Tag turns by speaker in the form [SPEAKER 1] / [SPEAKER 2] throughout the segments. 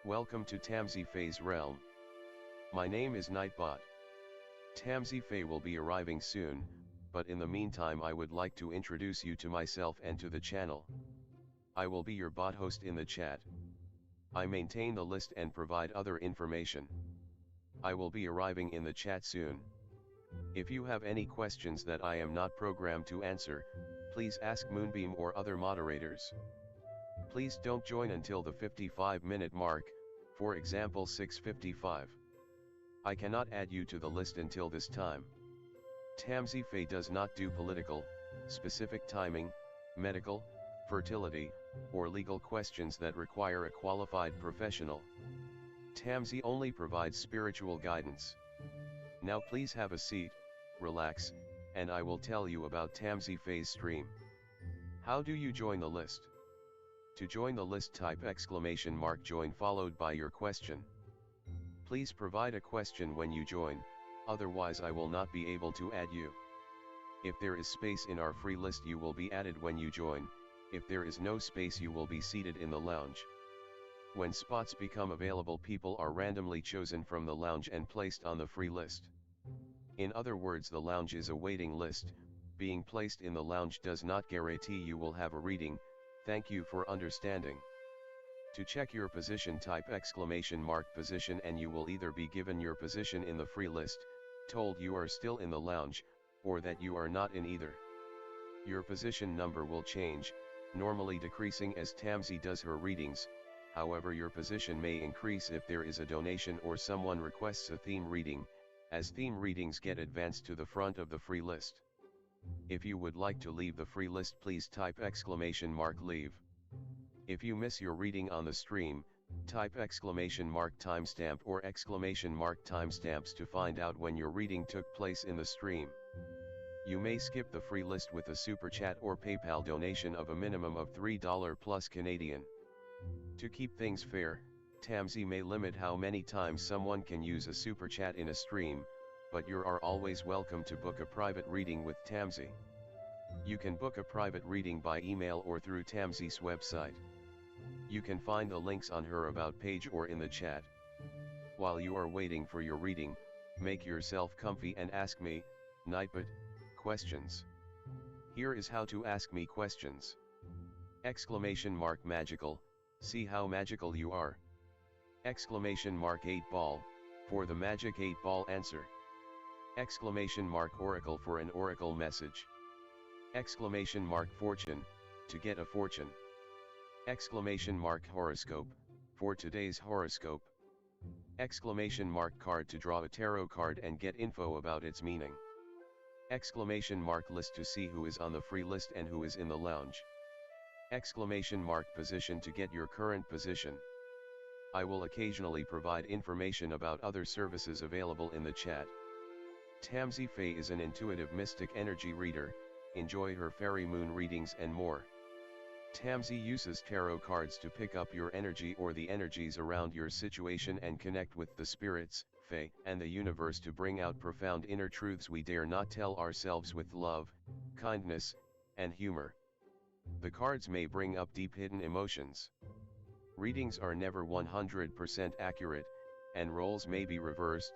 [SPEAKER 1] Welcome to Tamsy Fae's realm. My name is Nightbot. Tamsy Fae will be arriving soon, but in the meantime I would like to introduce you to myself and to the channel. I will be your bot host in the chat. I maintain the list and provide other information. I will be arriving in the chat soon. If you have any questions that I am not programmed to answer, please ask Moonbeam or other moderators. Please don't join until the 55-minute mark, for example 6:55. I cannot add you to the list until this time. Tamsy Fae does not do political, specific timing, medical, fertility, or legal questions that require a qualified professional. Tamsy only provides spiritual guidance. Now please have a seat, relax, and I will tell you about Tamsy Fae's stream. How do you join the list? To join the list, type !join followed by your question. Please provide a question when you join, otherwise I will not be able to add you. If there is space in our free list you will be added when you join. If there is no space you will be seated in the lounge. When spots become available, people are randomly chosen from the lounge and placed on the free list. In other words, the lounge is a waiting list. Being placed in the lounge does not guarantee you will have a reading. Thank you for understanding. To check your position, type !position and you will either be given your position in the free list, told you are still in the lounge, or that you are not in either. Your position number will change, normally decreasing as Tamsy does her readings. However, your position may increase if there is a donation or someone requests a theme reading, as theme readings get advanced to the front of the free list. If you would like to leave the free list, please type !leave. If you miss your reading on the stream, type !timestamp or !timestamps to find out when your reading took place in the stream. You may skip the free list with a super chat or PayPal donation of a minimum of $3 plus Canadian. To keep things fair, Tamsy may limit how many times someone can use a super chat in a stream, but you are always welcome to book a private reading with Tamsy. You can book a private reading by email or through Tamsy's website. You can find the links on her about page or in the chat. While you are waiting for your reading, make yourself comfy and ask me, Nightbot, questions. Here is how to ask me questions. !magical, see how magical you are. !8 ball, for the magic 8 ball answer. !oracle for an oracle message. !fortune, to get a fortune. !horoscope, for today's horoscope. !card to draw a tarot card and get info about its meaning. !list to see who is on the free list and who is in the lounge. !position to get your current position. I will occasionally provide information about other services available in the chat. Tamsy Fae is an intuitive mystic energy reader. Enjoy her fairy moon readings and more. Tamsy uses tarot cards to pick up your energy or the energies around your situation and connect with the spirits, Fae, and the universe to bring out profound inner truths we dare not tell ourselves with love, kindness, and humor. The cards may bring up deep hidden emotions. Readings are never 100% accurate, and roles may be reversed.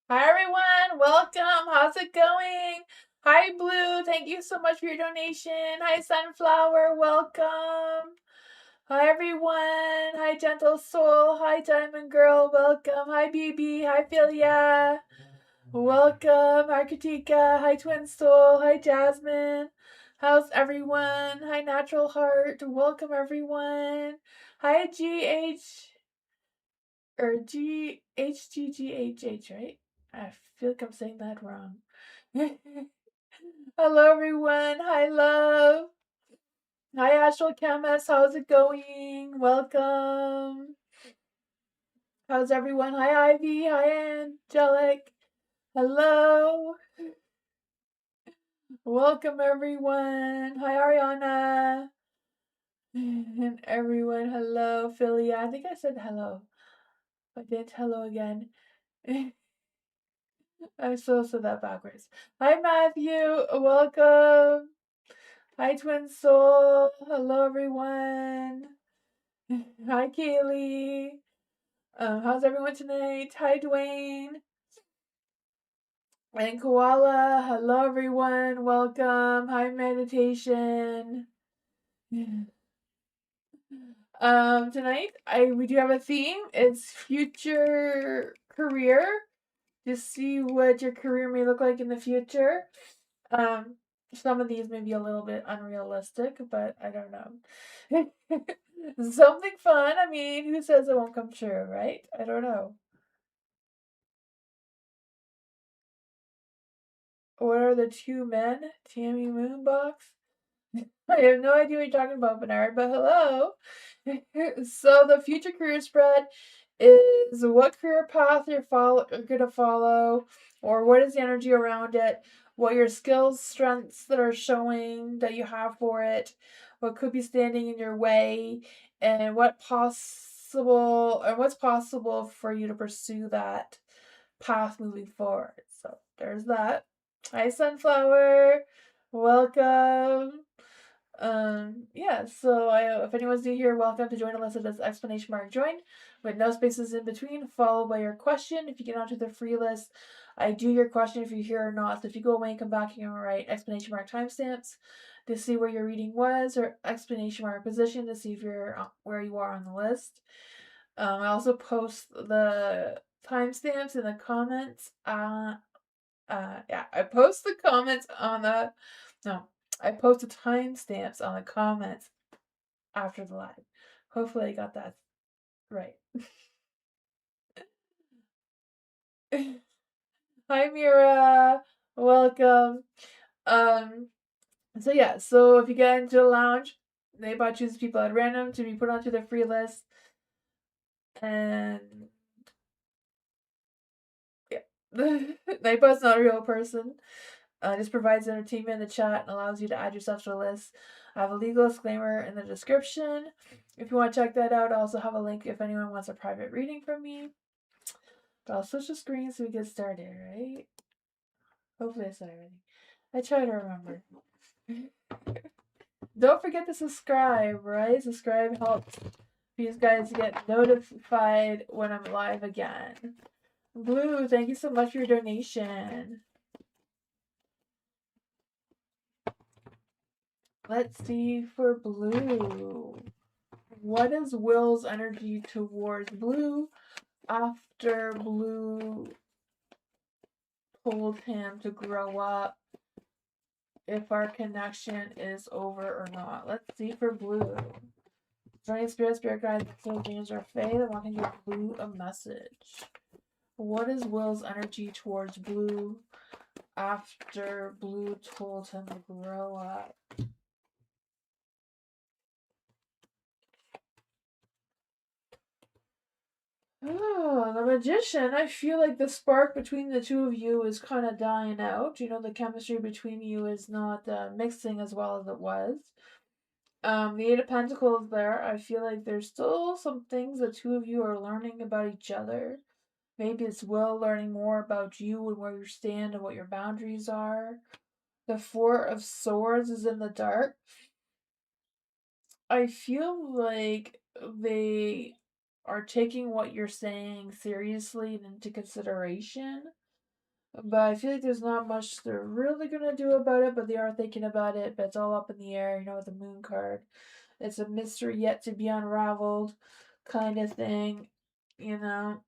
[SPEAKER 2] Hi everyone, welcome. How's it going? Hi Blue, thank you so much for your donation. Hi Sunflower, welcome. Hi everyone. Hi Gentle Soul. Hi Diamond Girl, welcome. Hi BB. Hi Philia. Welcome. Hi Katika. Hi Twin Soul. Hi Jasmine. How's everyone? Hi Natural Heart. Welcome everyone. Hi GHGGHH, right? I feel like I'm saying that wrong. Hello everyone. Hi Love. Hi Astral Chemist. How's it going? Welcome. How's everyone? Hi, Ivy. Hi, Angelic. Hello. Welcome, everyone. Hi, Ariana. And everyone, hello. Philly, I think I said hello. I did hello again. I still said that backwards. Hi, Matthew. Welcome. Hi, Twin Soul. Hello, everyone. Hi, Kaylee. How's everyone tonight? Hi, Dwayne. And Koala. Hello, everyone. Welcome. Hi, Meditation. Tonight we do have a theme. It's future career. Just see what your career may look like in the future. Some of these may be a little bit unrealistic, but I don't know. Something fun. I mean, who says it won't come true, right? I don't know. What are the two men? Tammy Moonbox? I have no idea what you're talking about, Bernard, but hello. So the future career spread is what career path you're going to follow, or what is the energy around it, what your skills, strengths that are showing that you have for it, what could be standing in your way, and what's possible for you to pursue that path moving forward. So there's that. Hi, Sunflower. Welcome. Yeah, so if anyone's new here, welcome to join Alyssa does exclamation mark join with no spaces in between, followed by your question. If you get onto the free list, I do your question if you're here or not. So if you go away and come back, you can write exclamation mark timestamps to see where your reading was, or exclamation mark position to see if you're where you are on the list. I also post the timestamps in the comments. Yeah, I post the comments on the no. I posted timestamps on the comments after the live. Hopefully I got that right. Hi Mira. Welcome. So yeah, so if you get into the lounge, Nightbot chooses people at random to be put onto the free list. And yeah. Nightbot's not a real person. This provides entertainment in the chat and allows you to add yourself to the list. I have a legal disclaimer in the description. If you want to check that out, I also have a link if anyone wants a private reading from me. But I'll switch the screen so we get started, right? Hopefully I said everything. I try to remember. Don't forget to subscribe, right? Subscribe helps these guys get notified when I'm live again. Blue, thank you so much for your donation. Let's see for Blue. What is Will's energy towards Blue after Blue told him to grow up? If our connection is over or not. Let's see for Blue. Joining spirit guides, soul dreams are Fae that want to give Blue a message. What is Will's energy towards Blue after Blue told him to grow up? Oh, the Magician. I feel like the spark between the two of you is kind of dying out. You know, the chemistry between you is not mixing as well as it was. The Eight of Pentacles there. I feel like there's still some things the two of you are learning about each other. Maybe it's Will learning more about you and where you stand and what your boundaries are. The Four of Swords is in the dark. I feel like they are taking what you're saying seriously and into consideration. But I feel like there's not much they're really gonna do about it, but they are thinking about it, but it's all up in the air, you know, with the moon card. It's a mystery yet to be unraveled kind of thing, you know.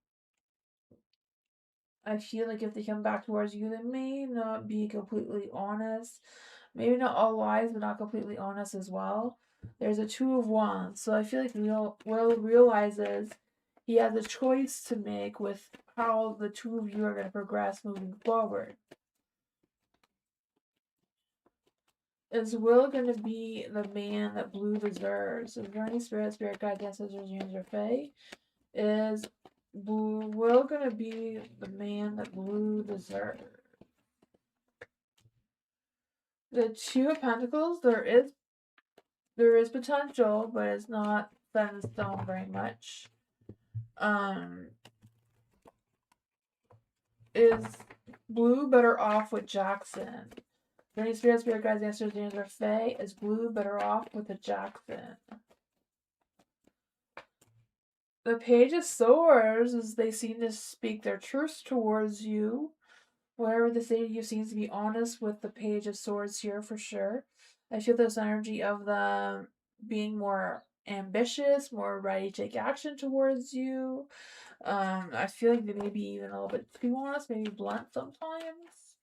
[SPEAKER 2] I feel like if they come back towards you, they may not be completely honest. Maybe not all lies, but not completely honest as well. There's a Two of Wands, so I feel like Will realizes he has a choice to make with how the two of you are going to progress moving forward. Is Will going to be the man that Blue deserves? Is there any spirit guide, ancestors, dreams, or fae? Is Blue will gonna be the man that Blue deserves. The Two of Pentacles, there is potential, but it's not set in stone very much. Is Blue better off with Jackson? Any spirit guides, answers, the answer Fae. Is Blue better off with a Jackson? The Page of Swords is they seem to speak their truth towards you. Whatever they say to you seems to be honest with the Page of Swords here for sure. I feel this energy of them being more ambitious, more ready to take action towards you. I feel like they may be even a little bit too honest, maybe blunt sometimes.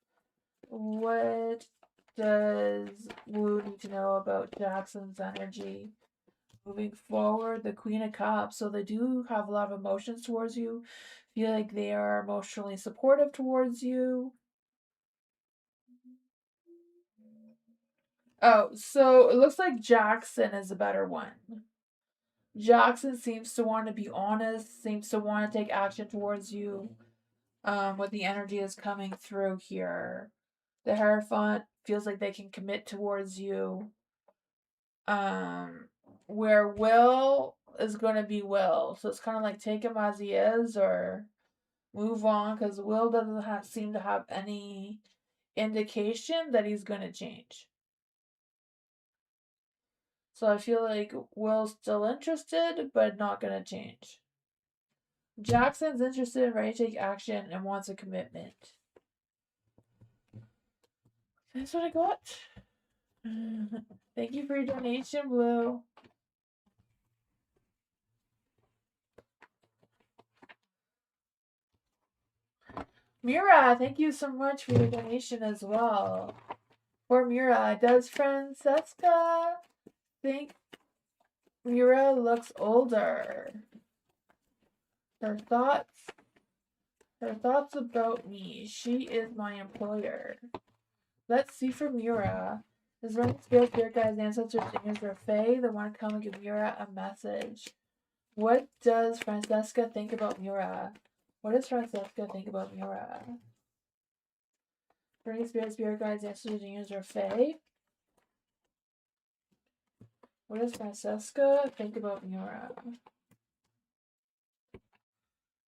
[SPEAKER 2] What does Blue need to know about Jackson's energy? Moving forward, the Queen of Cups. So they do have a lot of emotions towards you. Feel like they are emotionally supportive towards you. Oh, so it looks like Jackson is a better one. Jackson seems to want to be honest, seems to want to take action towards you. What the energy is coming through here. The Hierophant feels like they can commit towards you. Where Will is going to be Will. So it's kind of like take him as he is or move on because Will doesn't seem to have any indication that he's going to change. So I feel like Will's still interested, but not going to change. Jackson's interested and ready to take action and wants a commitment. That's what I got. Thank you for your donation, Blue. Mira, thank you so much for your donation as well. For Mira, does Francesca think Mira looks older? Her thoughts about me. She is my employer. Let's see for Mira. Is running spirit guides, ancestors, singers, or Fae that want to come and give Mira a message? What does Francesca think about Mira? What does Francesca think about Mira? Running spirit guides, ancestors, singers, or Fae? What does Francesca think about Mira?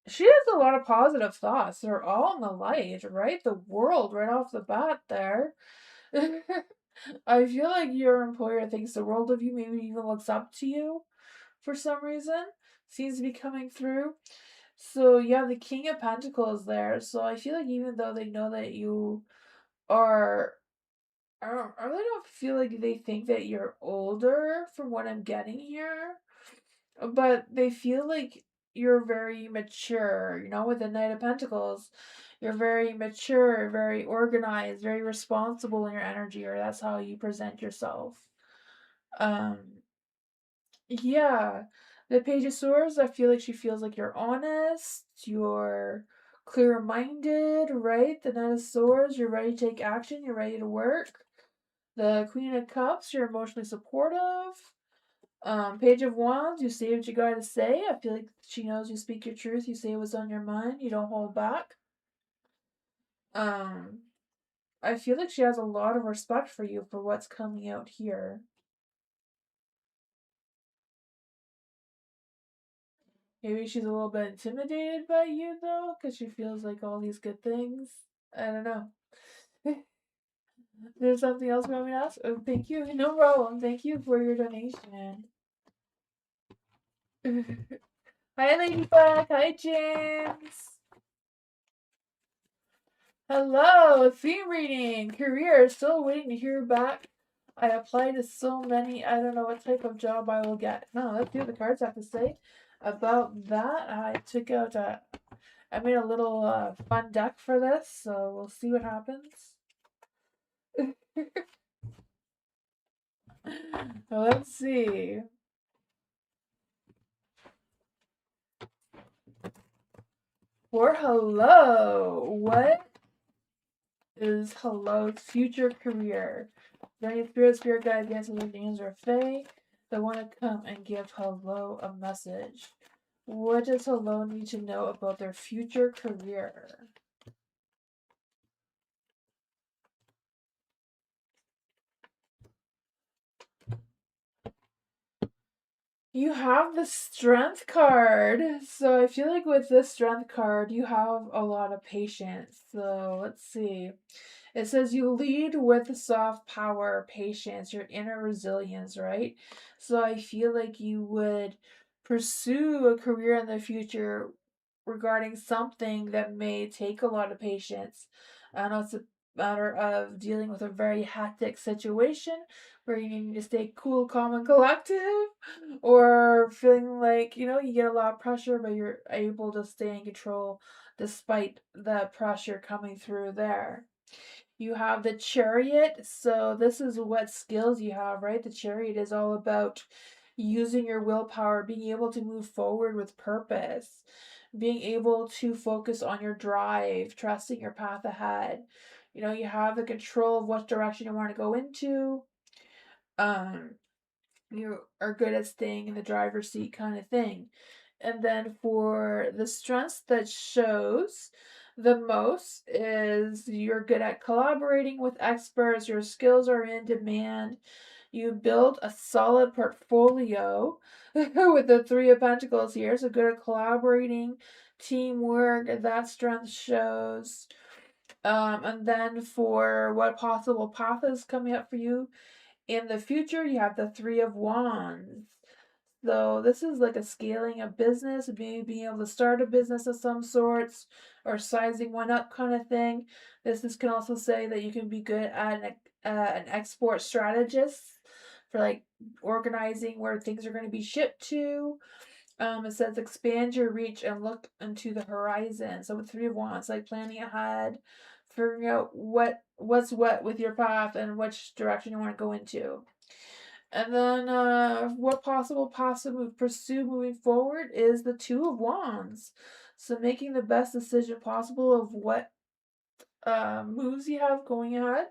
[SPEAKER 2] She has a lot of positive thoughts. They're all in the light, right? The world right off the bat there. I feel like your employer thinks the world of you, maybe even looks up to you for some reason. Seems to be coming through. So you have the King of Pentacles there. So I feel like even though they know that you are, I really don't feel like they think that you're older from what I'm getting here. But they feel like you're very mature, with the Knight of Pentacles. You're very mature, very organized, very responsible in your energy, or that's how you present yourself. Yeah. The Page of Swords, I feel like she feels like you're honest, you're clear-minded, right? The Knight of Swords, you're ready to take action, you're ready to work. The Queen of Cups, you're emotionally supportive. Page of Wands, you say what you gotta say. I feel like she knows you speak your truth. You say what's on your mind. You don't hold back. I feel like she has a lot of respect for you for what's coming out here. Maybe she's a little bit intimidated by you, though, because she feels like all these good things. I don't know. There's something else you want me to ask? Oh, thank you. No problem. Thank you for your donation. Hi, Ladybug. Hi, James. Hello, theme reading. Career, still waiting to hear back. I applied to so many, I don't know what type of job I will get. No, let's see what the cards have to say about that. I made a little fun deck for this, so we'll see what happens. Let's see. For hello, what is hello's future career? Any spirit guide, dancing with angels or fae that want to come and give hello a message. What does Hello need to know about their future career? You have the strength card. So I feel like with this strength card, you have a lot of patience. So let's see. It says you lead with soft power, patience, your inner resilience, right? So I feel like you would pursue a career in the future regarding something that may take a lot of patience. And it's a matter of dealing with a very hectic situation where you need to stay cool, calm, and collective, or feeling like, you get a lot of pressure, but you're able to stay in control despite the pressure coming through there. You have the chariot. So this is what skills you have, right? The chariot is all about using your willpower, being able to move forward with purpose, being able to focus on your drive, trusting your path ahead. You have the control of what direction you want to go into. Um, you are good at staying in the driver's seat kind of thing. And then for the strengths that shows the most is you're good at collaborating with experts, your skills are in demand, you build a solid portfolio with the Three of Pentacles here, so good at collaborating, teamwork, that strength shows. And then for what possible path is coming up for you, in the future, you have the Three of Wands. So this is like a scaling a business, maybe being able to start a business of some sorts or sizing one up kind of thing. This can also say that you can be good at an export strategist for like organizing where things are going to be shipped to. It says expand your reach and look into the horizon. So with Three of Wands, like planning ahead, figuring out what's what with your path and which direction you want to go into. And then what possible paths to pursue moving forward is the Two of Wands. So making the best decision possible of what moves you have going ahead.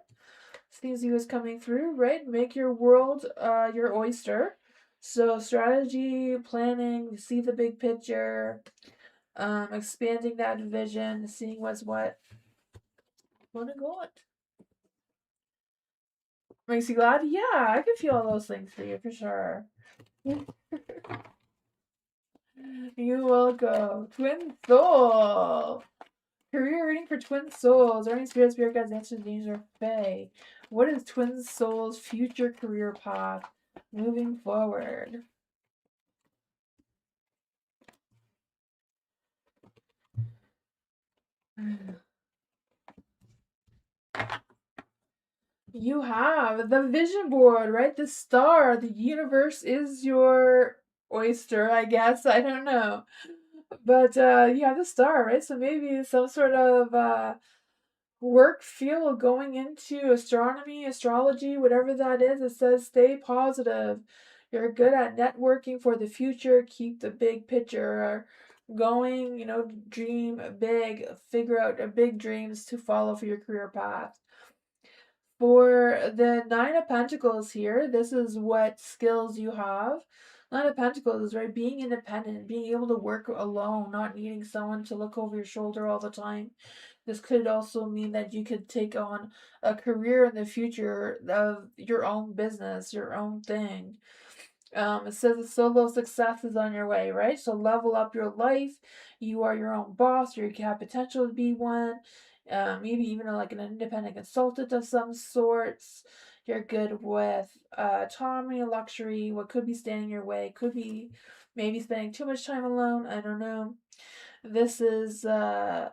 [SPEAKER 2] Seems he was coming through, right? Make your world your oyster. So strategy, planning, see the big picture, expanding that vision, seeing what's what. Wanna go it. Makes you glad? Yeah, I can feel all those things for you for sure. You will go. Twin Soul. Career reading for Twin Souls. Earning spirit guides, answers, danger, Fae. What is Twin Souls' future career path moving forward? You have the vision board, right? The star. The universe is your oyster, I guess. I don't know. But you have the star, right? So maybe some sort of work field going into astronomy, astrology, whatever that is. It says stay positive. You're good at networking for the future. Keep the big picture going. Dream big. Figure out big dreams to follow for your career path. For the Nine of Pentacles here, this is what skills you have. Nine of Pentacles is right, being independent, being able to work alone, not needing someone to look over your shoulder all the time. This could also mean that you could take on a career in the future of your own business, your own thing. It says a solo success is on your way, right? So level up your life. You are your own boss, or you have potential to be one. Maybe even like an independent consultant of some sorts. You're good with autonomy, luxury, what could be standing your way. Could be maybe spending too much time alone. I don't know. This is the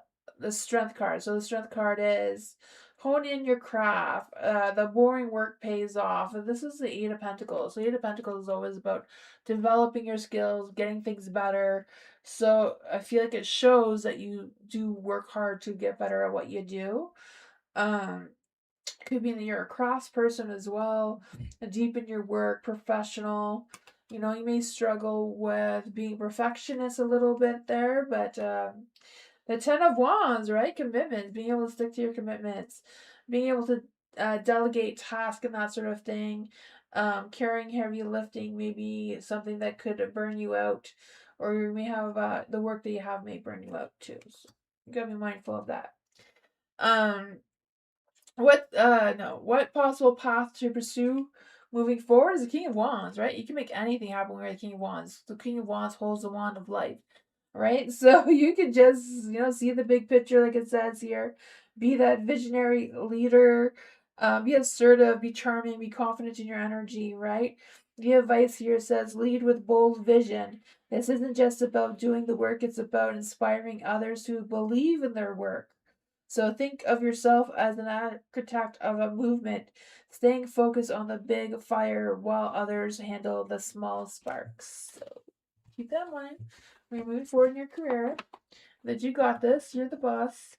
[SPEAKER 2] strength card. So the strength card is hone in your craft. The boring work pays off. This is the Eight of Pentacles. The Eight of Pentacles is always about developing your skills, getting things better. So I feel like it shows that you do work hard to get better at what you do. Um, could be that you're a crafts person as well, deep in your work, professional. You may struggle with being perfectionist a little bit there, but the Ten of Wands, right? Commitments, being able to stick to your commitments, being able to delegate tasks and that sort of thing, carrying heavy lifting, maybe something that could burn you out, or you may have the work that you have may burn you out too. So you gotta be mindful of that. Um, what possible path to pursue moving forward is the King of Wands, right? You can make anything happen with the King of Wands. The King of Wands holds the wand of life, right? So you can just, see the big picture like it says here. Be that visionary leader. Be assertive, be charming, be confident in your energy, right? The advice here says lead with bold vision. This isn't just about doing the work, it's about inspiring others to believe in their work. So think of yourself as an architect of a movement, staying focused on the big fire while others handle the small sparks. So keep that in mind when you're moving forward in your career. That you got this. You're the boss.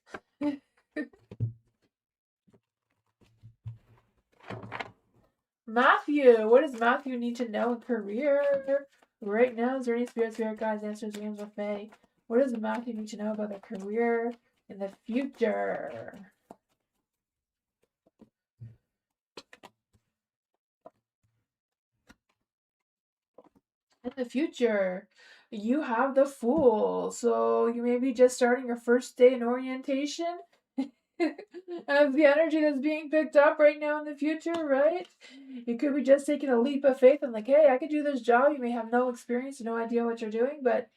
[SPEAKER 2] Matthew, what does Matthew need to know in career right now? Is there any spirit guides, answers, dreams, or fae? What does Matthew need to know about their career in the future? In the future, you have the Fool. So you may be just starting your first day in orientation of the energy that's being picked up right now in the future, right? You could be just taking a leap of faith and like, hey, I could do this job. You may have no experience, no idea what you're doing, but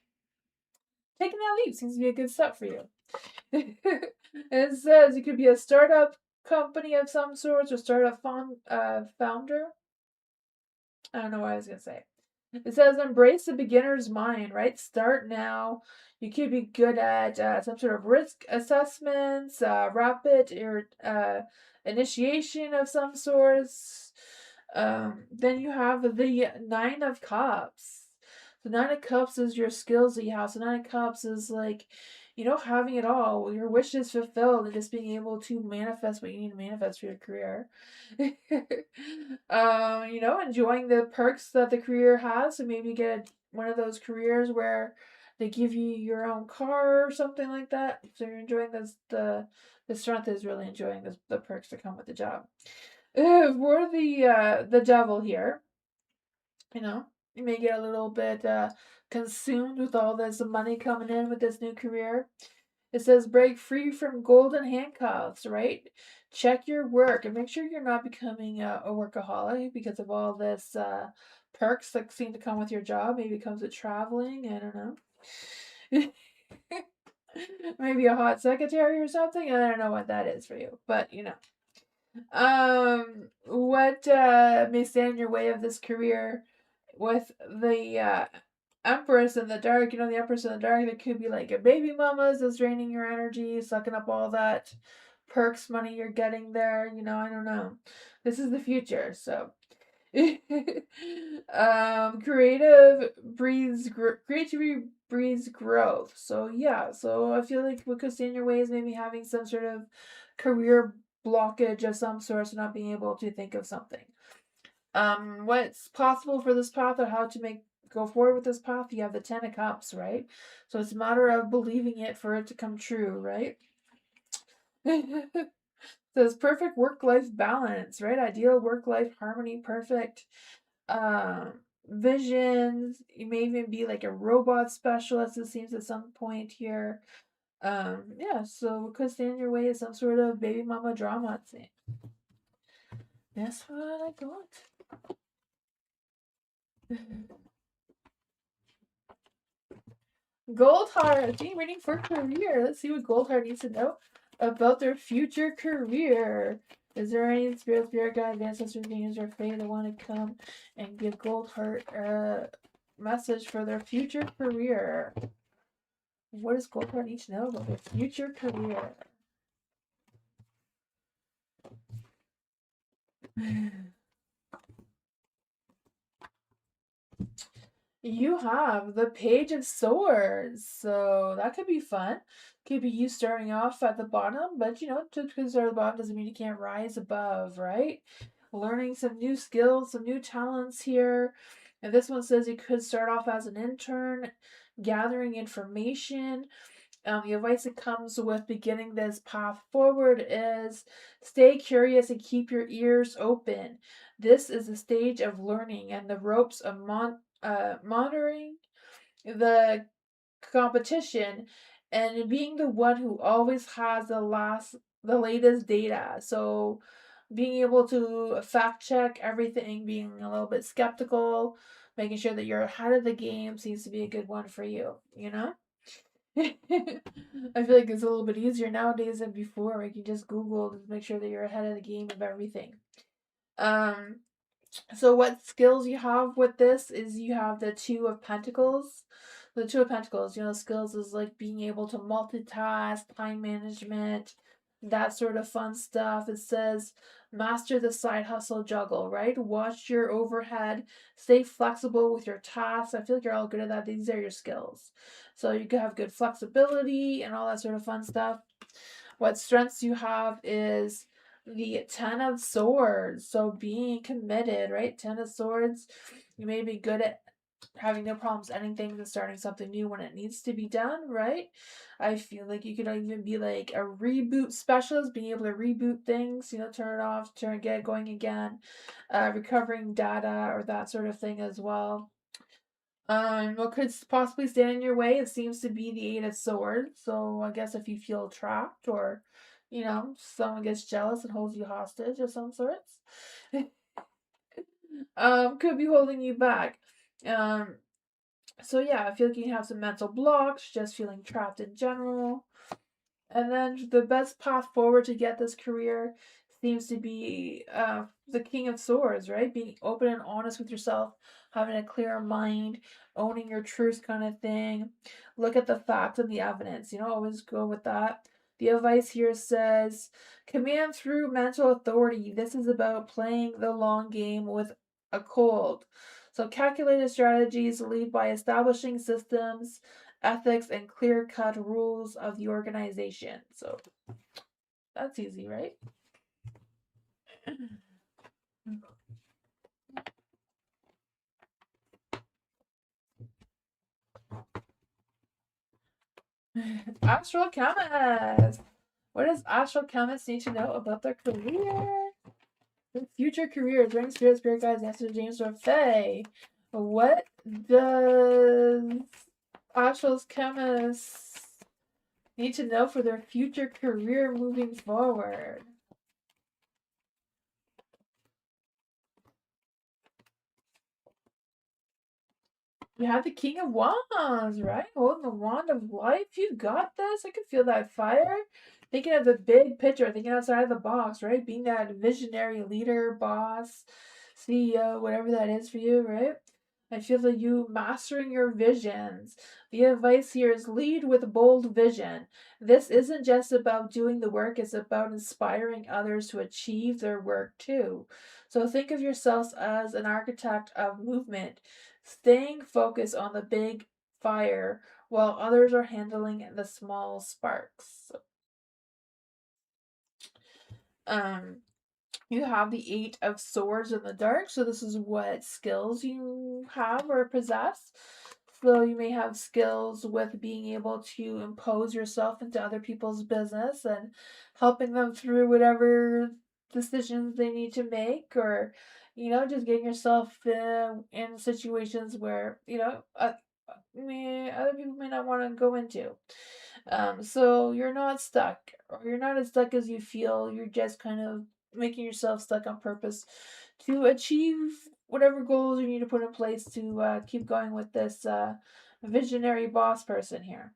[SPEAKER 2] taking that leap seems to be a good step for you. It says you could be a startup company of some sorts or startup founder. I don't know what I was gonna say. It says embrace the beginner's mind, right? Start now. You could be good at some sort of risk assessments, rapid or initiation of some sorts. Then you have the Nine of Cups. The Nine of Cups is your skills that you have. So Nine of Cups is like, having it all, your wishes fulfilled, and just being able to manifest what you need to manifest for your career. Enjoying the perks that the career has. So maybe get one of those careers where they give you your own car or something like that. So you're enjoying this. The strength is really enjoying the perks that come with the job. For the devil here, you may get a little bit consumed with all this money coming in with this new career. It says break free from golden handcuffs, right? Check your work and make sure you're not becoming a workaholic because of all this perks that seem to come with your job. Maybe it comes with traveling. I don't know. Maybe a hot secretary or something. I don't know what that is for you, but what may stand in your way of this career with the Empress in the dark? The Empress in the dark, that could be like a baby mama's that's draining your energy, sucking up all that perks money you're getting there. I don't know. This is the future, so creativity breeds growth. So yeah, so I feel like what could stand in your way is maybe having some sort of career blockage of some sort, not being able to think of something. What's possible for this path or how to go forward with this path? You have the Ten of Cups, right? So it's a matter of believing it for it to come true, right? Says perfect work-life balance, right? Ideal work-life harmony, perfect visions. You may even be like a robot specialist, it seems at some point here. Yeah, so what could stand in your way is some sort of baby mama drama, I'd say. That's what I got. Goldheart, theme reading for career. Let's see what Goldheart needs to know about their future career. Is there any spirit guide, ancestors, beings, or fate that want to come and give Goldheart a message for their future career? What does Goldheart need to know about their future career? You have the Page of Swords, so that could be fun. Could be you starting off at the bottom, but just because you start at the bottom doesn't mean you can't rise above, right? Learning some new skills, some new talents here. And this one says you could start off as an intern, gathering information, The advice that comes with beginning this path forward is stay curious and keep your ears open. This is a stage of learning and the ropes of monitoring the competition and being the one who always has the latest data. So being able to fact check everything, being a little bit skeptical, making sure that you're ahead of the game seems to be a good one for you, you know? I feel like it's a little bit easier nowadays than before. Where you can just Google to make sure that you're ahead of the game of everything. Um, so what skills you have with this is you have the Two of Pentacles. The Two of Pentacles, skills is like being able to multitask, time management, that sort of fun stuff. It says master the side hustle juggle, right? Watch your overhead, stay flexible with your tasks. I feel like you're all good at that. These are your skills. So you can have good flexibility and all that sort of fun stuff. What strengths you have is the Ten of Swords. So being committed, right? Ten of Swords, you may be good at having no problems ending things and starting something new when it needs to be done, right? I feel like you could even be like a reboot specialist, being able to reboot things, turn it off, get it going again, recovering data or that sort of thing as well. What could possibly stand in your way? It seems to be the Eight of Swords. So I guess if you feel trapped or, someone gets jealous and holds you hostage of some sorts, could be holding you back. Um, so yeah, I feel like you have some mental blocks, just feeling trapped in general. And then the best path forward to get this career seems to be the King of Swords, right? Being open and honest with yourself, having a clear mind, owning your truth kind of thing. Look at the facts and the evidence, always go with that. The advice here says command through mental authority. This is about playing the long game with a cold. So calculated strategies lead by establishing systems, ethics, and clear cut rules of the organization. So that's easy, right? Astral chemist. What does astral chemists need to know about their career? Their future careers, ring spirit, spirit guides, answer James or Fae. What does astral chemists need to know for their future career moving forward? You have the King of Wands, right? Holding the wand of life. You got this. I can feel that fire. Thinking of the big picture, thinking outside of the box, right? Being that visionary leader, boss, CEO, whatever that is for you, right? I feel that you mastering your visions. The advice here is lead with bold vision. This isn't just about doing the work, it's about inspiring others to achieve their work too. So think of yourselves as an architect of movement, staying focused on the big fire while others are handling the small sparks. Um, you have the Eight of Swords in the dark, so this is what skills you have or possess. So you may have skills with being able to impose yourself into other people's business and helping them through whatever decisions they need to make, or just getting yourself in situations where other people may not want to go into. So you're not stuck, or you're not as stuck as you feel. You're just kind of making yourself stuck on purpose to achieve whatever goals you need to put in place to keep going with this visionary boss person here.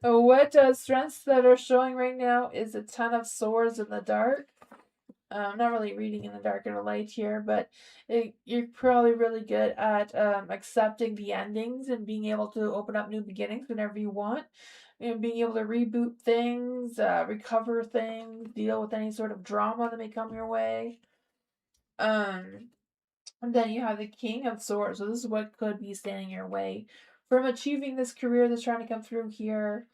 [SPEAKER 2] What strengths that are showing right now is a ton of swords in the dark. I'm not really reading in the dark and the light here, but you're probably really good at accepting the endings and being able to open up new beginnings whenever you want, and being able to reboot things, recover things, deal with any sort of drama that may come your way. And then you have the King of Swords. So this is what could be standing your way from achieving this career that's trying to come through here.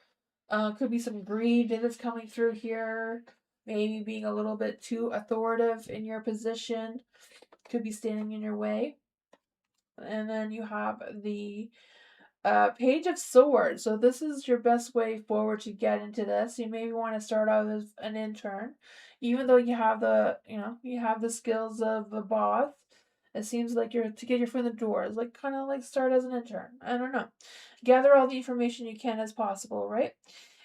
[SPEAKER 2] Could be some greed that's coming through here. Maybe being a little bit too authoritative in your position could be standing in your way. And then you have the Page of Swords. So this is your best way forward to get into this. You maybe want to start out as an intern, even though you have the skills of a boss. It seems like you're to get your foot in the door. It's like kind of like start as an intern. I don't know. Gather all the information you can as possible, right?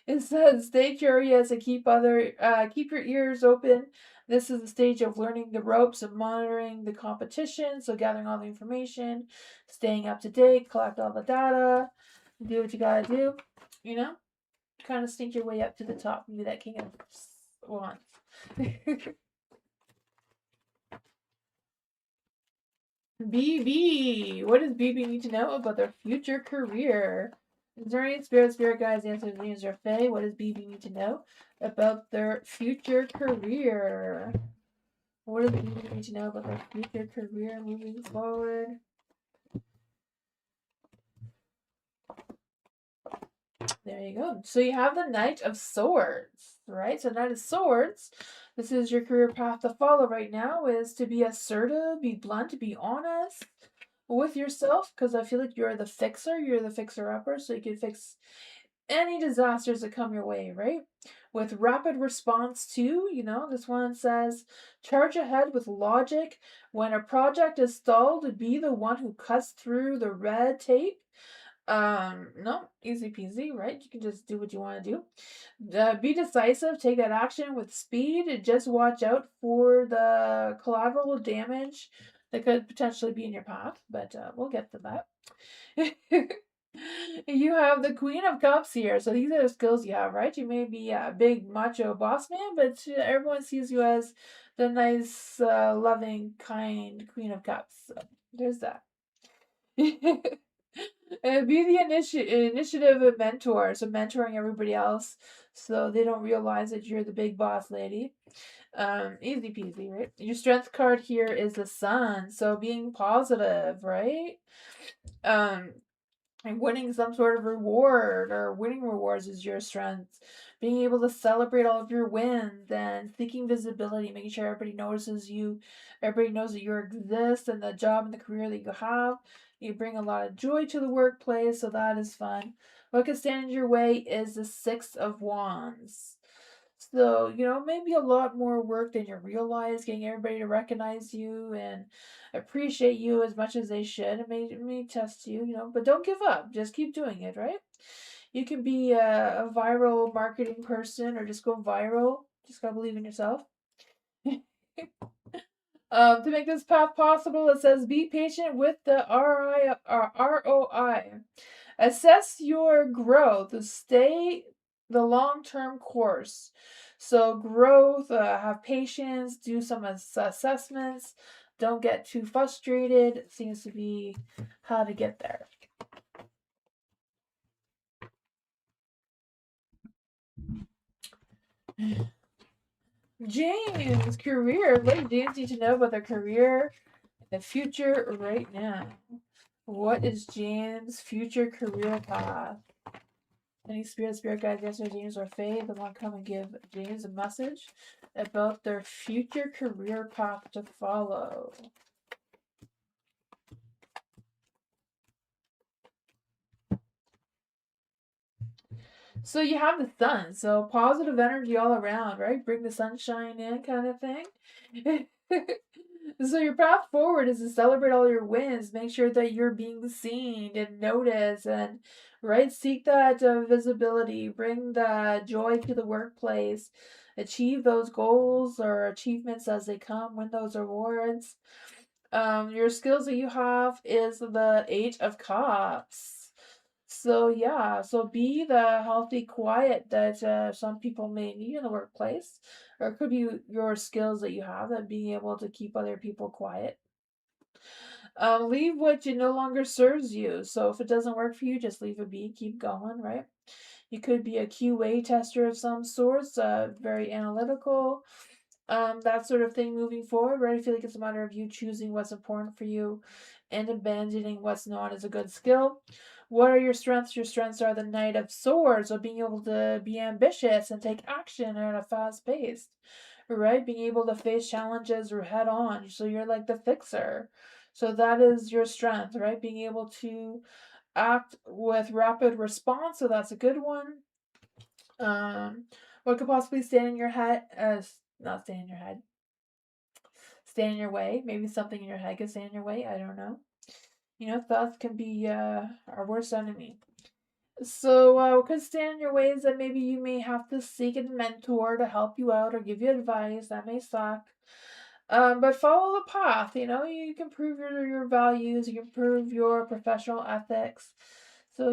[SPEAKER 2] It says stay curious and keep your ears open. This is the stage of learning the ropes and monitoring the competition. So gathering all the information, staying up to date, collect all the data, do what you gotta do, you know? Kind of sneak your way up to the top and be that king of wands. BB! What does BB need to know about their future career? Is there any spirit guides, answers, names, or fae? What does BB need to know about their future career? What does BB need to know about their future career moving forward? There you go. So you have the Knight of Swords, right? So Knight of Swords, this is your career path to follow right now, is to be assertive, be blunt, be honest with yourself, because I feel like you're the fixer, you're the fixer-upper, so you can fix any disasters that come your way, right? With rapid response too, this one says, charge ahead with logic. When a project is stalled, be the one who cuts through the red tape. No, easy peasy, right? You can just do what you want to do. Be decisive, take that action with speed. Just watch out for the collateral damage that could potentially be in your path, but we'll get to that. You have the Queen of Cups here, so these are the skills you have, right? You may be a big macho boss man, but everyone sees you as the nice, loving, kind Queen of Cups. So there's that. Be the initiative mentor, so mentoring everybody else so they don't realize that you're the big boss lady. Easy peasy, right? Your strength card here is the Sun, so being positive, right? And winning some sort of reward or winning rewards is your strength. Being able to celebrate all of your wins and seeking visibility, making sure everybody notices you, everybody knows that you exist and the job and the career that you have. You bring a lot of joy to the workplace, so that is fun. What can stand in your way is the Six of Wands. So, maybe a lot more work than you realize, getting everybody to recognize you and appreciate you as much as they should. It may test you, but don't give up. Just keep doing it, right? You can be a viral marketing person or just go viral. Just gotta believe in yourself. To make this path possible, it says be patient with the ROI. Assess your growth. Stay the long-term course. So growth, have patience, do some assessments. Don't get too frustrated. Seems to be how to get there. James, career. What do James need to know about their career and the future right now? What is James' future career path? Any spirit guides, answer James or Faye, they want to come and give James a message about their future career path to follow. So you have the sun, so positive energy all around, right? Bring the sunshine in, kind of thing. So your path forward is to celebrate all your wins. Make sure that you're being seen and noticed, and right, seek that visibility. Bring the joy to the workplace. Achieve those goals or achievements as they come. Win those awards. Your skills that you have is the Eight of Cups. So yeah, so be the healthy quiet that some people may need in the workplace, or it could be your skills that you have that being able to keep other people quiet. Leave what you no longer serves you. So if it doesn't work for you, just leave it be. Keep going, right? You could be a QA tester of some sorts, very analytical, that sort of thing moving forward, right? I feel like it's a matter of you choosing what's important for you and abandoning what's not as a good skill. What are your strengths? Your strengths are the Knight of Swords, so being able to be ambitious and take action at a fast pace, right? Being able to face challenges or head on. So you're like the fixer. So that is your strength, right? Being able to act with rapid response, so that's a good one. What could possibly stand in your head? Not stand in your head. Stand in your way. Maybe something in your head could stand in your way. I don't know. Thoughts can be our worst enemy. So, what could stand in your way is that maybe you may have to seek a mentor to help you out or give you advice. That may suck. But follow the path. You can prove your values. You can prove your professional ethics. So,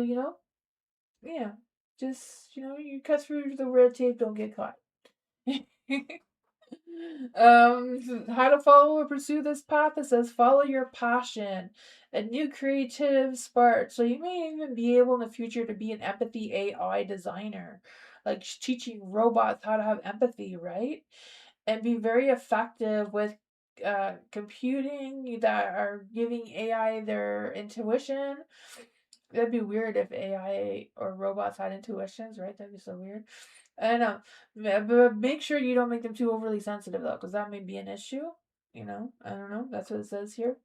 [SPEAKER 2] yeah, just you cut through the red tape. Don't get caught. How to follow or pursue this path? It says follow your passion, a new creative spark. So you may even be able in the future to be an empathy AI designer, like teaching robots how to have empathy, right? And be very effective with computing that are giving AI their intuition. That'd be weird if AI or robots had intuitions, right? That'd be so weird. I don't know. But make sure you don't make them too overly sensitive, though, because that may be an issue. I don't know. That's what it says here.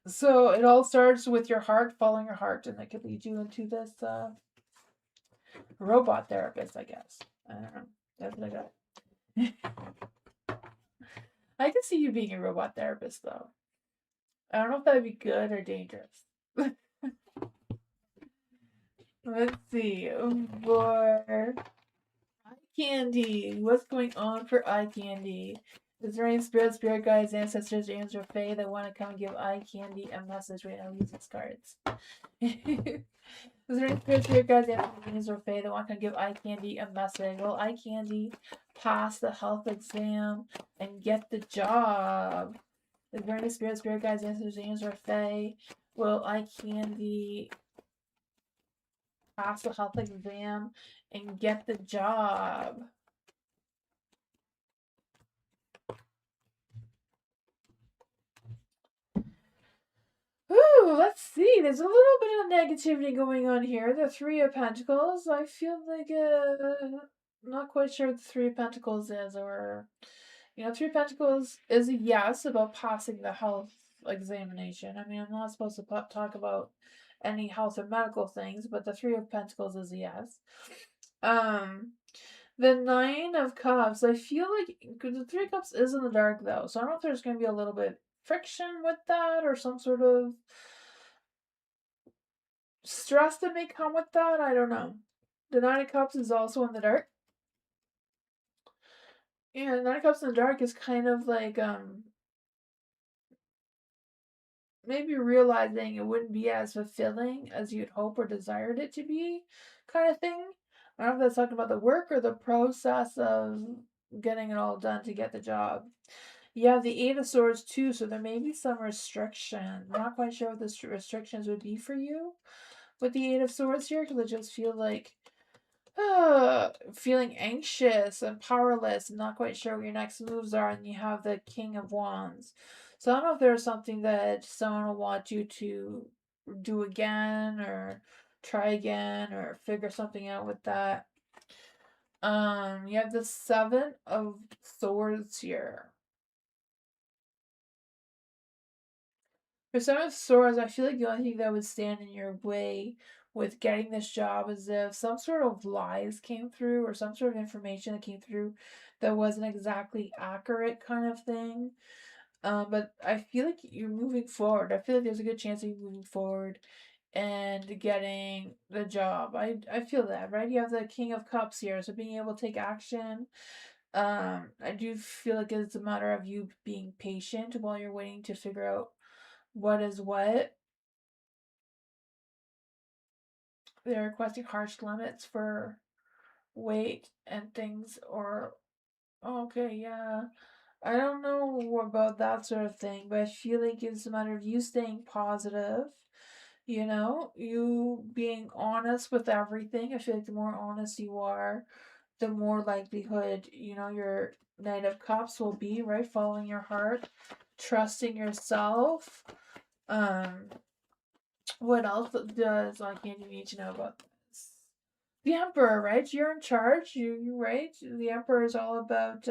[SPEAKER 2] So it all starts with your heart, following your heart, and that could lead you into this robot therapist, I guess. I don't know. That's what I got. I can see you being a robot therapist, though. I don't know if that'd be good or dangerous. Let's see. For eye candy. What's going on for eye candy? Is there any spirit guides, ancestors, angels, or fae that want to come give eye candy a message right now? Use these cards. Is there any spirit guides, ancestors, angels, or fae that want to give eye candy a message? Will eye candy pass the health exam and get the job? Is there any spirit guides, ancestors, angels, or fae? Will eye candy pass the health exam and get the job? Ooh, let's see. There's a little bit of negativity going on here. The Three of Pentacles. I feel like not quite sure what the Three of Pentacles is, or Three of Pentacles is a yes about passing the health examination. I mean, I'm not supposed to talk about any health or medical things, but the Three of Pentacles is a yes. The Nine of Cups. I feel like the Three of Cups is in the dark though, so I don't know if there's going to be a little bit friction with that or some sort of stress that may come with that. I don't know. The Nine of Cups is also in the dark. Yeah, the Nine of Cups in the dark is kind of like maybe realizing it wouldn't be as fulfilling as you'd hope or desired it to be, kind of thing. I don't know if that's talking about the work or the process of getting it all done to get the job. You have the Eight of Swords too, so there may be some restriction. I'm not quite sure what the restrictions would be for you with the Eight of Swords here, because I just feel like feeling anxious and powerless and not quite sure what your next moves are, and you have the King of Wands. So I don't know if there's something that someone will want you to do again or try again or figure something out with that. You have the Seven of Swords here. For Seven of Swords, I feel like the only thing that would stand in your way with getting this job is if some sort of lies came through or some sort of information that came through that wasn't exactly accurate, kind of thing. But I feel like you're moving forward. I feel like there's a good chance of you moving forward and getting the job. I feel that, right? You have the King of Cups here, so being able to take action. I do feel like it's a matter of you being patient while you're waiting to figure out what is what. They're requesting harsh limits for weight and things, or okay, yeah. I don't know about that sort of thing, but I feel like it's a matter of you staying positive, you being honest with everything. I feel like the more honest you are, the more likelihood, your Knight of Cups will be, right? Following your heart, trusting yourself. Um, what else does Candy need to know about this? The Emperor, right? You're in charge. You right? The Emperor is all about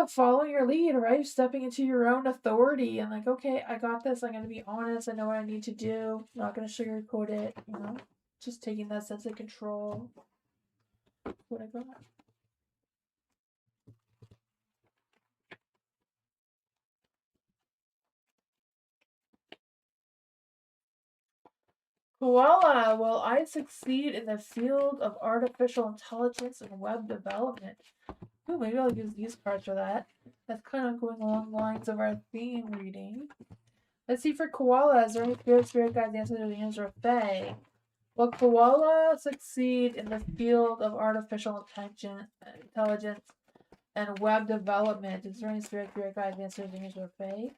[SPEAKER 2] Follow your lead, right? Stepping into your own authority and like, okay, I got this. I'm going to be honest. I know what I need to do. I'm not going to sugarcoat it, you know? Just taking that sense of control. What I got. Koala, will I succeed in the field of artificial intelligence and web development? Ooh, maybe I'll use these cards for that. That's kind of going along the lines of our theme reading. Let's see for koala, is there any spirit guides, answers, or the answer of Fae? Will koala succeed in the field of artificial intelligence and web development? Is there any spirit guides, answers, or the answer of Fae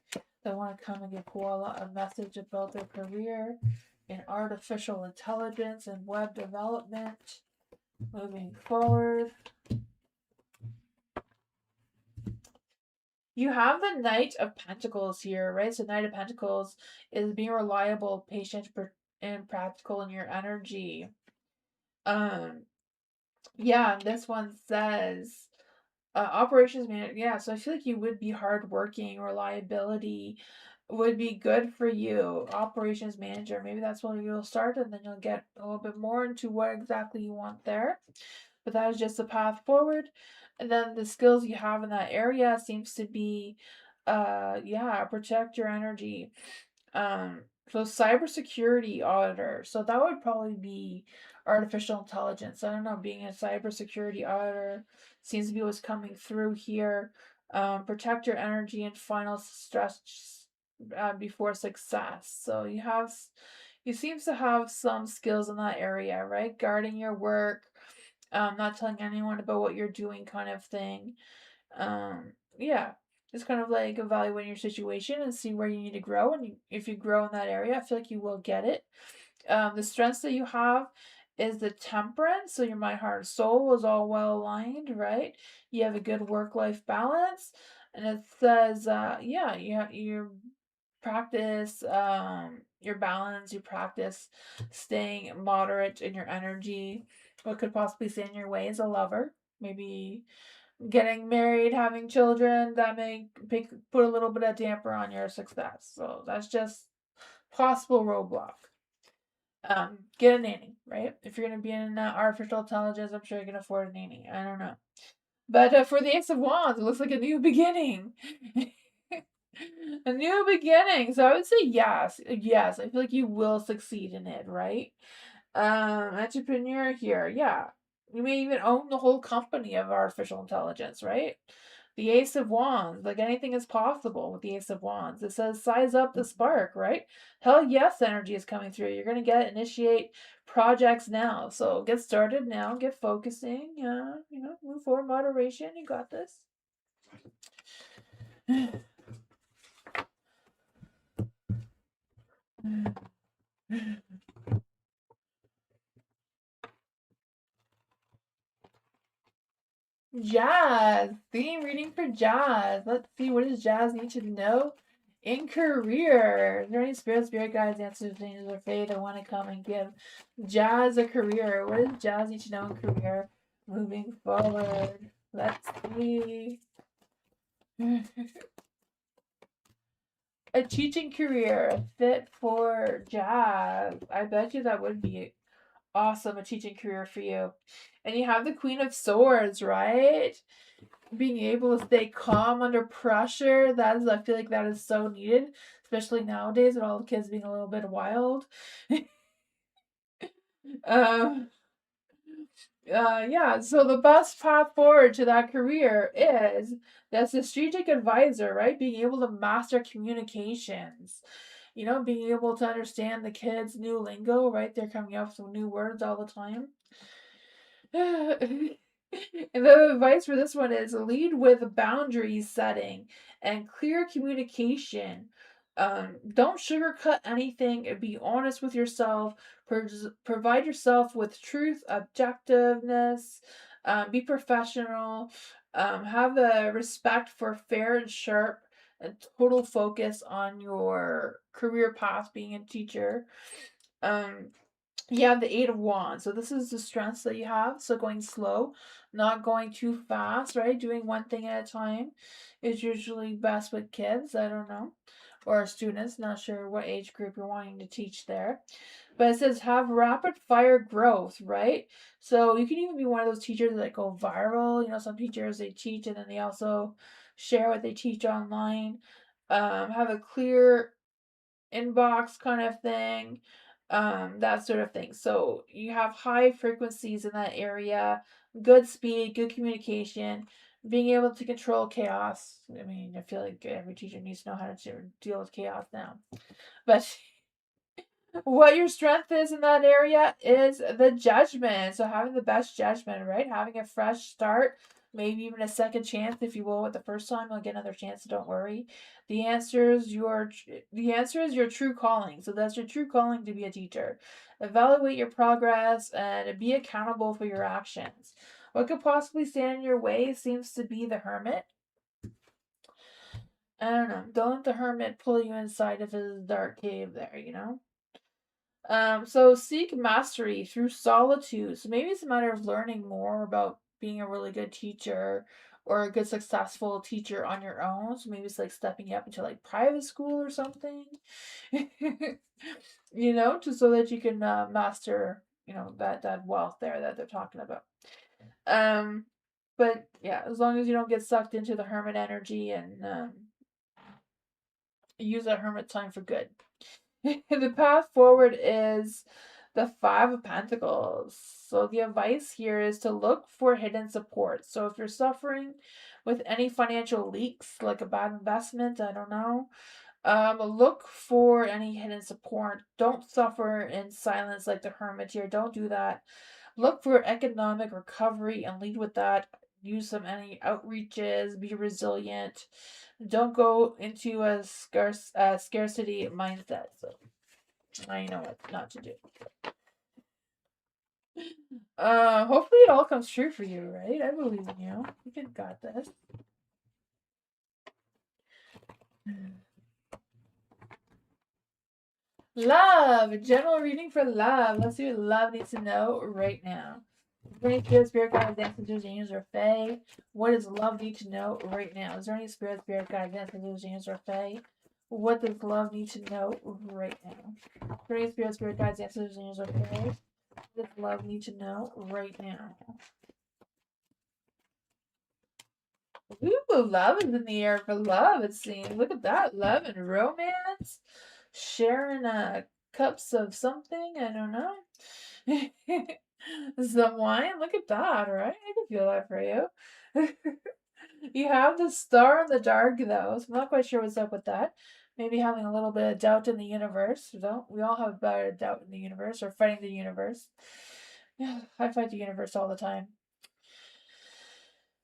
[SPEAKER 2] that want to come and give koala a message about their career in artificial intelligence and web development moving forward? You have the Knight of Pentacles here, right? So Knight of Pentacles is being reliable, patient, and practical in your energy. Yeah, this one says operations manager. Yeah, so I feel like you would be hardworking. Reliability would be good for you. Operations manager. Maybe that's where you'll start, and then you'll get a little bit more into what exactly you want there. But that is just the path forward. And then the skills you have in that area seems to be, yeah, protect your energy. So cybersecurity auditor. So that would probably be artificial intelligence. I don't know. Being a cybersecurity auditor seems to be what's coming through here. Protect your energy and final stress before success. So you seems to have some skills in that area, right? Guarding your work, not telling anyone about what you're doing, kind of thing. Yeah, just kind of like evaluating your situation and see where you need to grow. And if you grow in that area, I feel like you will get it. The strengths that you have is the temperance. So your mind, heart, and soul is all well aligned, right? You have a good work-life balance. And it says, yeah, you practice your balance, you practice staying moderate in your energy. What could possibly stand in your way is a lover. Maybe getting married, having children, that may put a little bit of damper on your success. So that's just possible roadblock. Get a nanny, right? If you're gonna be in artificial intelligence, I'm sure you can afford a nanny. I don't know, but for the Ace of Wands, it looks like a new beginning. A new beginning. So I would say yes, yes. I feel like you will succeed in it, right? Entrepreneur here, yeah. You may even own the whole company of artificial intelligence, right? The Ace of Wands, like anything is possible with the Ace of Wands. It says size up the spark, right? Hell yes, energy is coming through. You're gonna initiate projects now. So get started now, get focusing, move forward, moderation, you got this. Jazz. Theme reading for Jazz. Let's see, what does Jazz need to know in career? Is there any spirit guides, answers, things, or fate that want to come and give Jazz a career? What does Jazz need to know in career moving forward? Let's see. A teaching career, a fit for Jazz. I bet you that would be awesome, a teaching career for you. And you have the Queen of Swords, right? Being able to stay calm under pressure, I feel like that is so needed, especially nowadays with all the kids being a little bit wild. um yeah, so the best path forward to that career is that's a strategic advisor, right? Being able to master communications, being able to understand the kids' new lingo, right? They're coming up with some new words all the time. And the advice for this one is lead with boundary setting and clear communication. Don't sugarcoat anything and be honest with yourself. Provide yourself with truth, objectiveness. Be professional. Have a respect for fair and sharp and total focus on your career path being a teacher. Um, You have the Eight of Wands. So this is the strengths that you have. So going slow, not going too fast, right? Doing one thing at a time is usually best with kids. I don't know. Or students. Not sure what age group you're wanting to teach there. But it says have rapid fire growth, right? So you can even be one of those teachers that go viral. You know, some teachers they teach and then they also share what they teach online. Have a clear inbox kind of thing, that sort of thing. So you have high frequencies in that area, good speed, good communication, being able to control chaos. I mean, I feel like every teacher needs to know how to deal with chaos now. But what your strength is in that area is the judgment. So having the best judgment, right? Having a fresh start, maybe even a second chance, if you will, with the first time, you'll get another chance. So don't worry. The answer is your true calling. So that's your true calling to be a teacher. Evaluate your progress and be accountable for your actions. What could possibly stand in your way seems to be the hermit. I don't know. Don't let the hermit pull you inside of his dark cave there, you know? So seek mastery through solitude. So maybe it's a matter of learning more about being a really good teacher or a good successful teacher on your own. So maybe it's like stepping up into like private school or something. You know, just so that you can master, you know, that wealth there that they're talking about. Um, but yeah, as long as you don't get sucked into the hermit energy and use that hermit time for good. The path forward is the Five of Pentacles. So the advice here is to look for hidden support. So if you're suffering with any financial leaks, like a bad investment, I don't know, look for any hidden support. Don't suffer in silence like the hermit here. Don't do that. Look for economic recovery and lead with that. Use some any outreaches. Be resilient. Don't go into a scarcity mindset. So I know what not to do. Hopefully it all comes true for you, right? I believe in you. You can got this. Love, general reading for love. Let's see what love needs to know right now. Is there any spirit, guides, ancestors, angels, or fae? What does love need to know right now? Is there any spirit, guides, ancestors, angels, or fae? What does love need to know right now? Is there any spirit, guides, ancestors, angels, or fae? What does love need to know right now? Ooh, love is in the air for love, it seems. Look at that. Love and romance. Sharing cups of something. I don't know. Some wine. Look at that, right? I can feel that for you. You have the star in the dark, though, so I'm not quite sure what's up with that. Maybe having a little bit of doubt in the universe. Don't we all have a doubt in the universe or fighting the universe? Yeah, I fight the universe all the time.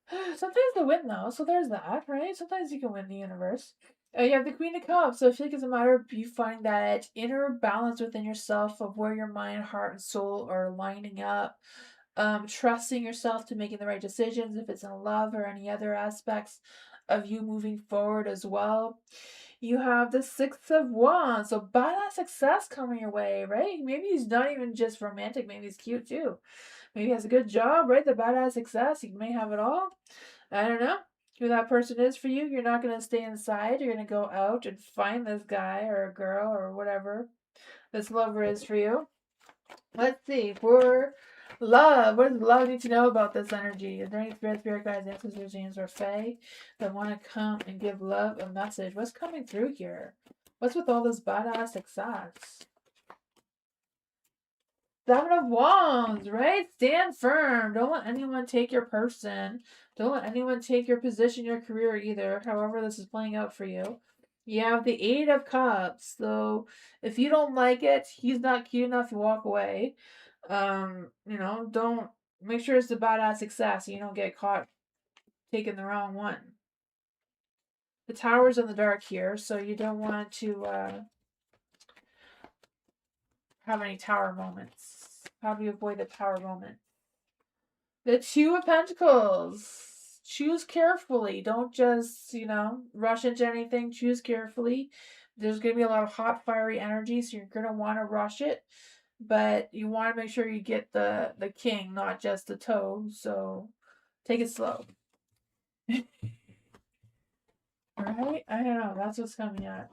[SPEAKER 2] Sometimes they win though, so there's that, right? Sometimes you can win the universe. You have the Queen of Cups, so I feel like it's a matter of you finding that inner balance within yourself of where your mind, heart, and soul are lining up. Trusting yourself to making the right decisions if it's in love or any other aspects of you moving forward as well. You have the Six of Wands, so badass success coming your way, right? Maybe he's not even just romantic, maybe he's cute too. Maybe he has a good job, right? The badass success. You may have it all. I don't know who that person is for you. You're not going to stay inside. You're going to go out and find this guy or a girl or whatever this lover is for you. Let's see. For love, what does love need to know about this energy? Is there any spirit guides, ancestors, angels, or fae that want to come and give love a message? What's coming through here? What's with all this badass success? Seven of Wands, right? Stand firm. Don't let anyone take your person. Don't let anyone take your position, your career either, however this is playing out for you. You have the Eight of Cups. So if you don't like it, he's not cute enough to walk away. You know, don't make sure it's the badass success. So you don't get caught taking the wrong one. The tower's in the dark here, so you don't want to have any tower moments. How do you avoid the tower moment? The Two of Pentacles. Choose carefully. Don't just, you know, rush into anything. Choose carefully. There's going to be a lot of hot, fiery energy, so you're going to want to rush it. but you want to make sure you get the king, not just the toe. So take it slow. Right? I don't know. That's what's coming out.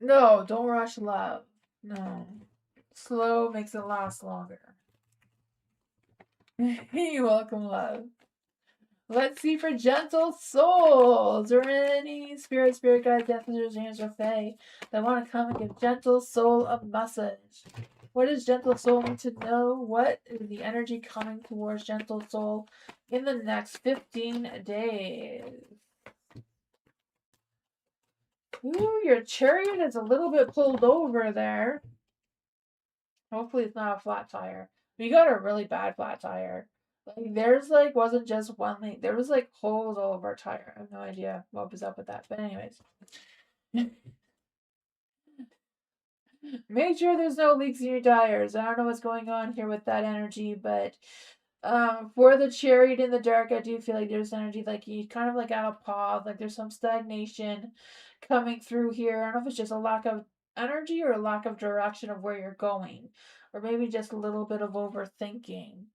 [SPEAKER 2] No, don't rush love. No. Slow makes it last longer. You're welcome, love. Let's see for gentle souls or any spirit guides, ancestors, angels, or fae that want to come and give gentle soul a message. What does gentle soul need to know? What is the energy coming towards gentle soul in the next 15 days? Ooh, your chariot is a little bit pulled over there. Hopefully it's not a flat tire. We got a really bad flat tire. Like there's like wasn't just one leak. There was like holes all over our tire. I have no idea what was up with that. But anyways. Make sure there's no leaks in your tires. I don't know what's going on here with that energy, but for the chariot in the dark, I do feel like there's energy like you kind of like at a pause, like there's some stagnation coming through here. I don't know if it's just a lack of energy or a lack of direction of where you're going, or maybe just a little bit of overthinking.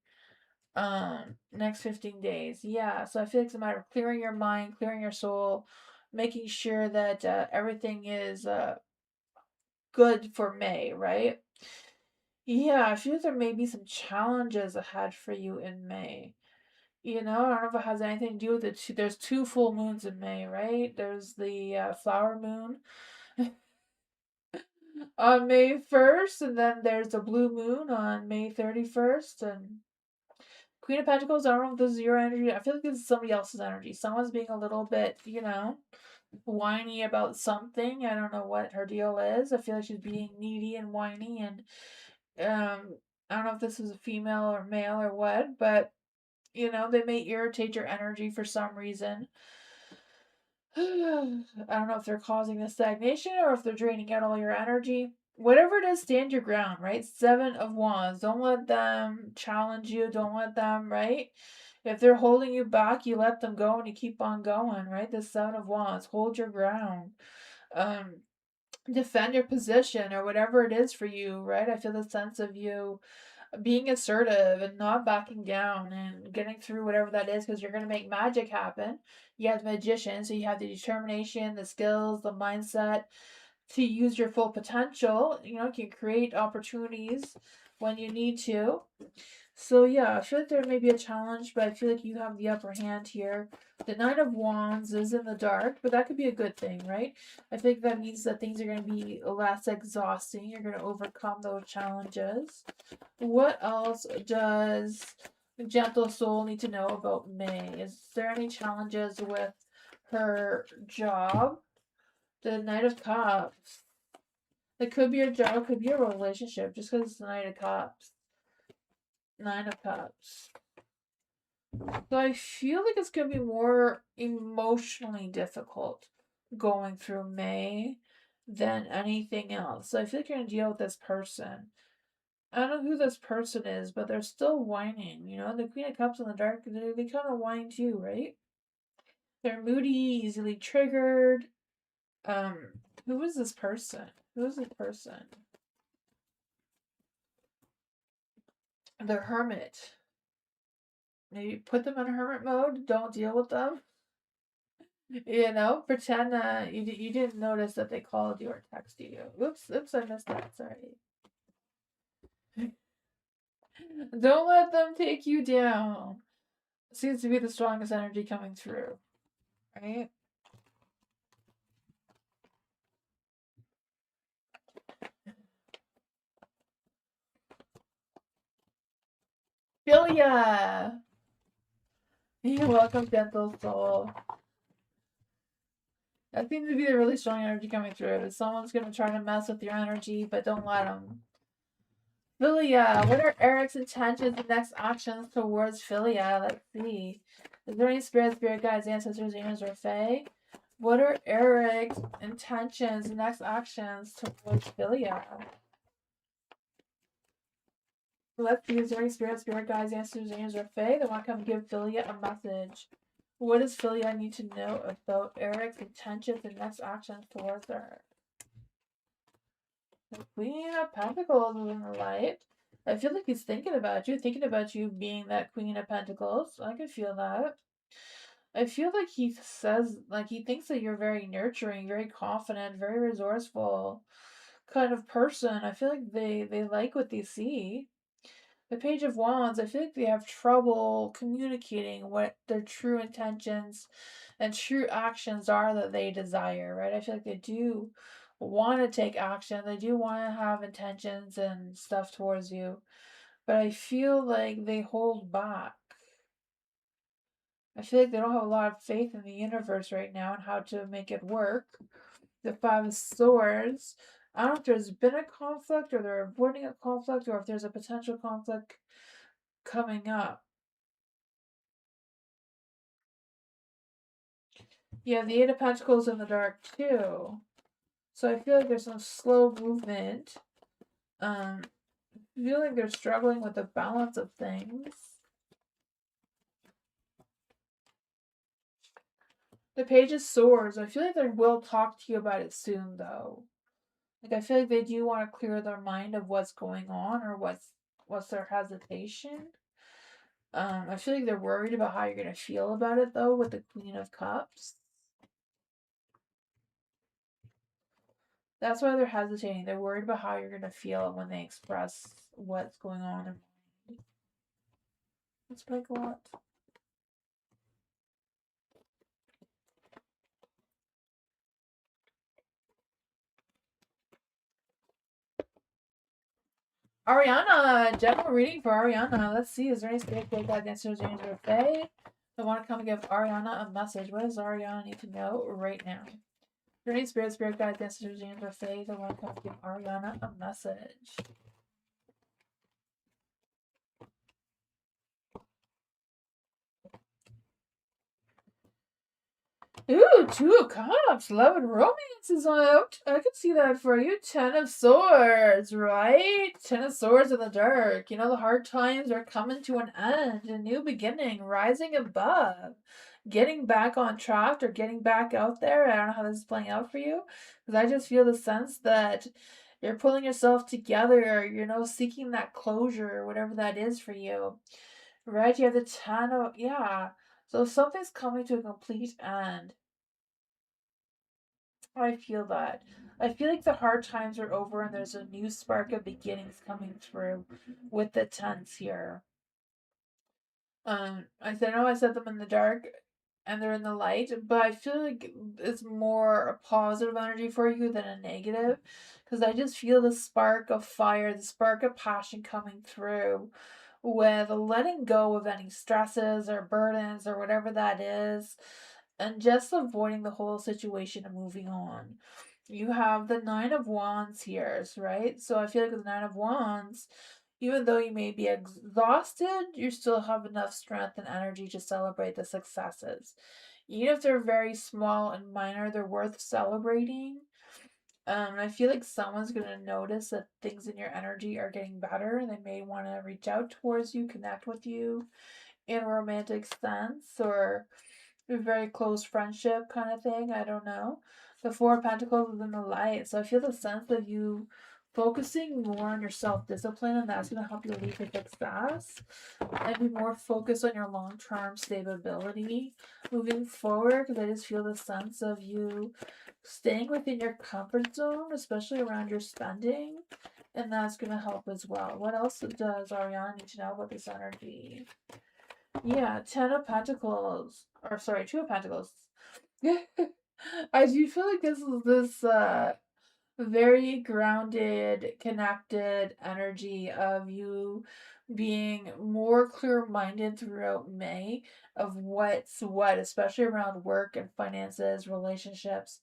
[SPEAKER 2] Next 15 days, yeah. So I feel like it's a matter of clearing your mind, clearing your soul, making sure that everything is good for May, right? Yeah, I feel like there may be some challenges ahead for you in May. You know, I don't know if it has anything to do with it. There's two full moons in May, right? There's the flower moon on May 1st, and then there's the blue moon on May 31st. And Queen of Pentacles, I don't know if this is your energy. I feel like this is somebody else's energy. Someone's being a little bit, whiny about something. I don't know what her deal is. I feel like she's being needy and whiny, and I don't know if this is a female or male or what, but they may irritate your energy for some reason. I don't know if they're causing the stagnation or if they're draining out all your energy. Whatever it is, stand your ground, right? Seven of Wands. Don't let them challenge you. Don't let them, right? If they're holding you back, you let them go and you keep on going, right? The Seven of Wands. Hold your ground. Um, Defend your position or whatever it is for you, right? I feel the sense of you being assertive and not backing down and getting through whatever that is because you're going to make magic happen. You have the magician, so you have the determination, the skills, the mindset to use your full potential. You can create opportunities when you need to. So yeah, I feel like there may be a challenge, but I feel like you have the upper hand here. The Knight of Wands is in the dark, but that could be a good thing, right? I think that means that things are going to be less exhausting. You're going to overcome those challenges. What else does Gentle Soul need to know about May? Is there any challenges with her job? The Knight of Cups. It could be a job, could be a relationship, just because it's the Knight of Cups. Nine of Cups. So I feel like it's going to be more emotionally difficult going through May than anything else. So I feel like you're going to deal with this person. I don't know who this person is, but they're still whining. The Queen of Cups in the dark, they kind of whine too, right? They're moody, easily triggered. Who is this person? Who is this person? The Hermit. Maybe put them in hermit mode. Don't deal with them. Pretend you didn't notice that they called you or texted you. Oops, I missed that. Sorry. Don't let them take you down. Seems to be the strongest energy coming through, right? Philia! You're welcome, gentle soul. That seems to be the really strong energy coming through. Someone's going to try to mess with your energy, but don't let them. Philia, what are Eric's intentions and next actions towards Philia? Let's see. Is there any spirit guides, ancestors, angels, or fae? What are Eric's intentions and next actions towards Philia? Let's see. Is there any spirit guides, ancestors, angels, or fae that want to come give Philia a message? What does Philia need to know about Eric's intentions and next actions towards her? The Queen of Pentacles is in the light. I feel like he's thinking about you being that Queen of Pentacles. I can feel that. I feel like he says, like, he thinks that you're very nurturing, very confident, very resourceful kind of person. I feel like they like what they see. The Page of Wands, I feel like they have trouble communicating what their true intentions and true actions are that they desire, right? I feel like they do want to take action, they do want to have intentions and stuff towards you, but I feel like they hold back. I feel like they don't have a lot of faith in the universe right now and how to make it work. The Five of Swords. I don't know if there's been a conflict or they're avoiding a conflict or if there's a potential conflict coming up. You have the Eight of Pentacles in the dark too. So I feel like there's some slow movement. I feel like they're struggling with the balance of things. The Page of Swords. I feel like they will talk to you about it soon though. Like I feel like they do want to clear their mind of what's going on or what's their hesitation. I feel like they're worried about how you're gonna feel about it though with the Queen of Cups. That's why they're hesitating. They're worried about how you're gonna feel when they express what's going on. Let's break a lot. Ariana, general reading for Ariana. Let's see, is there any spirit guide answers James or Fae? I want to come and give Ariana a message. What does Ariana need to know right now? Is there any spirit guide answers James or Fae? I want to come and give Ariana a message. Ooh, Two of Cups. Love and romance is out. I can see that for you. Ten of Swords, right? Ten of Swords in the dark. You know, the hard times are coming to an end. A new beginning. Rising above. Getting back on track or getting back out there. I don't know how this is playing out for you. Because I just feel the sense that you're pulling yourself together. You know, seeking that closure, whatever that is for you. Right? You have the Ten of... Yeah. So something's coming to a complete end. I feel that. I feel like the hard times are over and there's a new spark of beginnings coming through with the tens here. I know I said them in the dark and they're in the light, but I feel like it's more a positive energy for you than a negative because I just feel the spark of fire, the spark of passion coming through with letting go of any stresses or burdens or whatever that is and just avoiding the whole situation and moving on. You have the Nine of Wands here, right? So I feel like with the Nine of Wands, even though you may be exhausted, you still have enough strength and energy to celebrate the successes. Even if they're very small and minor, they're worth celebrating. I feel like someone's gonna notice that things in your energy are getting better. They may want to reach out towards you, connect with you in a romantic sense, or a very close friendship kind of thing. I don't know. The Four of Pentacles is in the light, so I feel the sense of you focusing more on your self discipline, and that's going to help you lead to success and be more focused on your long term stability moving forward. Because I just feel the sense of you staying within your comfort zone, especially around your spending, and that's going to help as well. What else does Ariana need to know about this energy? Yeah, Ten of Pentacles. Or sorry, Two of Pentacles. I do feel like this very grounded, connected energy of you being more clear minded throughout May of what's what, especially around work and finances, relationships,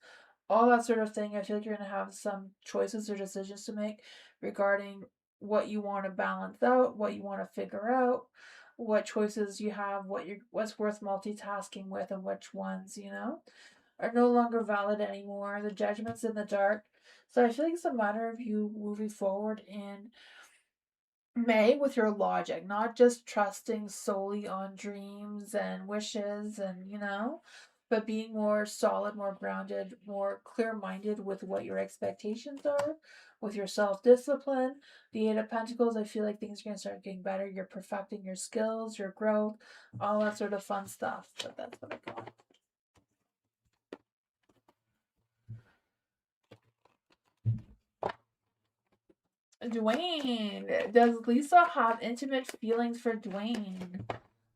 [SPEAKER 2] all that sort of thing. I feel like you're gonna have some choices or decisions to make regarding what you want to balance out, what you want to figure out, what choices you have, what's worth multitasking with, and which ones, are no longer valid anymore. The judgment's in the dark. So I feel like it's a matter of you moving forward in May with your logic, not just trusting solely on dreams and wishes and, but being more solid, more grounded, more clear minded with what your expectations are, with your self discipline. The Eight of Pentacles, I feel like things are going to start getting better. You're perfecting your skills, your growth, all that sort of fun stuff. But that's what I got. Dwayne. Does Lisa have intimate feelings for Dwayne?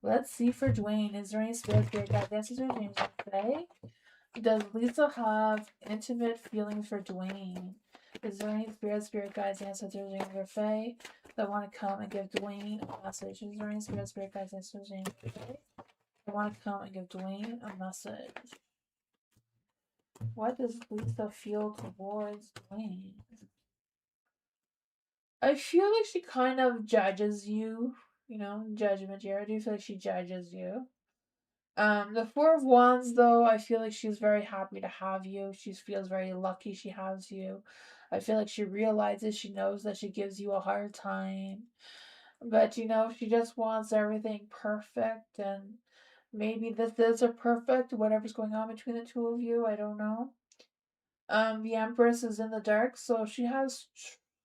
[SPEAKER 2] Let's see for Dwayne. Is there any spirit guide answers or dreams today? Does Lisa have intimate feelings for Dwayne? Is there any spirit guides, ancestors, or Fae that want to come and give Dwayne a message? Is there any spirit guides, ancestors, or Fae that want to come and give Dwayne a message? What does Lisa feel towards Dwayne? I feel like she kind of judges you, judgment here. I do feel like she judges you. The Four of Wands, though, I feel like she's very happy to have you. She feels very lucky she has you. I feel like she realizes, she knows that she gives you a hard time. But, she just wants everything perfect. And maybe this is a perfect, whatever's going on between the two of you. I don't know. The Empress is in the dark, so she has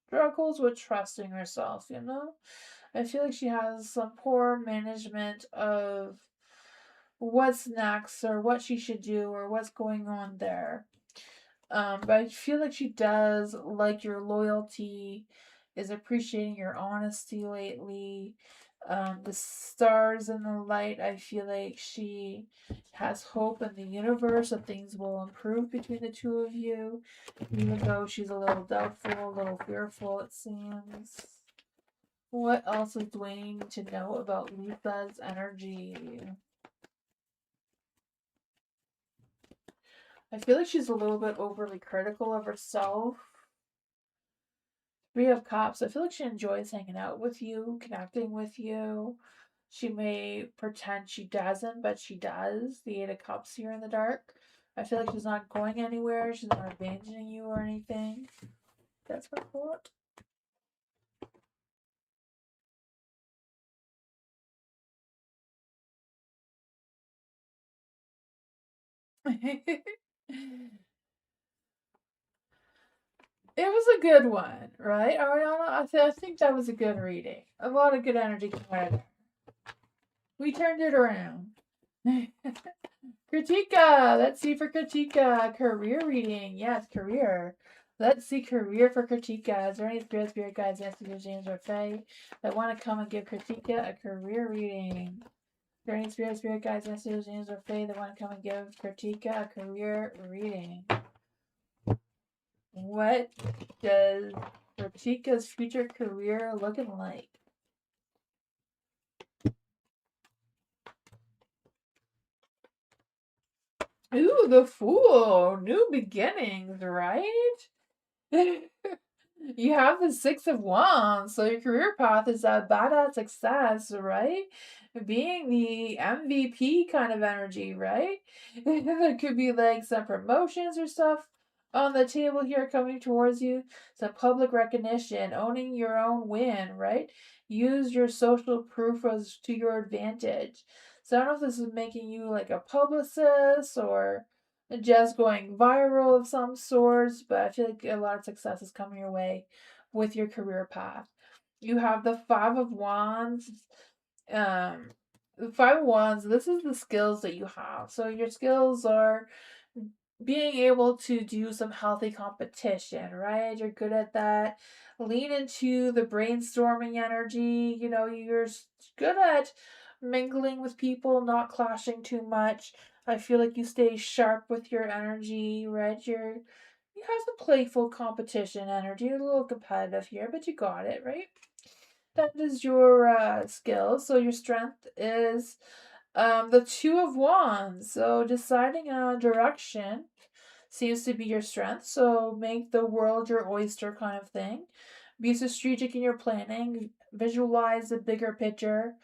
[SPEAKER 2] struggles with trusting herself, I feel like she has some poor management of what's next or what she should do or what's going on there. But I feel like she does like your loyalty, is appreciating your honesty lately. The stars and the light, I feel like she has hope in the universe that things will improve between the two of you, even though she's a little doubtful, a little fearful, it seems. What else does Dwayne need to know about Lisa's energy? I feel like she's a little bit overly critical of herself. Three of Cups. I feel like she enjoys hanging out with you, connecting with you. She may pretend she doesn't, but she does. The Eight of Cups here in the dark. I feel like she's not going anywhere. She's not abandoning you or anything. That's what I thought. It was a good one, right, Ariana? I think that was a good reading. A lot of good energy came out of there. We turned it around. Kritika! Let's see for Kritika. Career reading. Yes, career. Let's see career for Kritika. Is there any spirit guides, ancestors, James, or Fae that want to come and give Kritika a career reading? Is there any spirit guides, ancestors, James, or Fae that want to come and give Kritika a career reading? What does Kritika's future career looking like? Ooh, the Fool. New beginnings, right? You have the Six of Wands, so your career path is a badass success, right? Being the MVP kind of energy, right? There could be like some promotions or stuff on the table here coming towards you, some public recognition, owning your own win, right? Use your social proof as to your advantage. So I don't know if this is making you like a publicist or just going viral of some sorts, but I feel like a lot of success is coming your way with your career path. You have the Five of Wands. The Five of Wands, this is the skills that you have. So your skills are being able to do some healthy competition, right? You're good at that. Lean into the brainstorming energy. You're good at mingling with people, not clashing too much. I feel like you stay sharp with your energy, right? You have some playful competition energy, a little competitive here, but you got it, right? That is your skill. So your strength is the Two of Wands. So deciding on direction seems to be your strength. So make the world your oyster kind of thing. Be strategic in your planning. Visualize the bigger picture.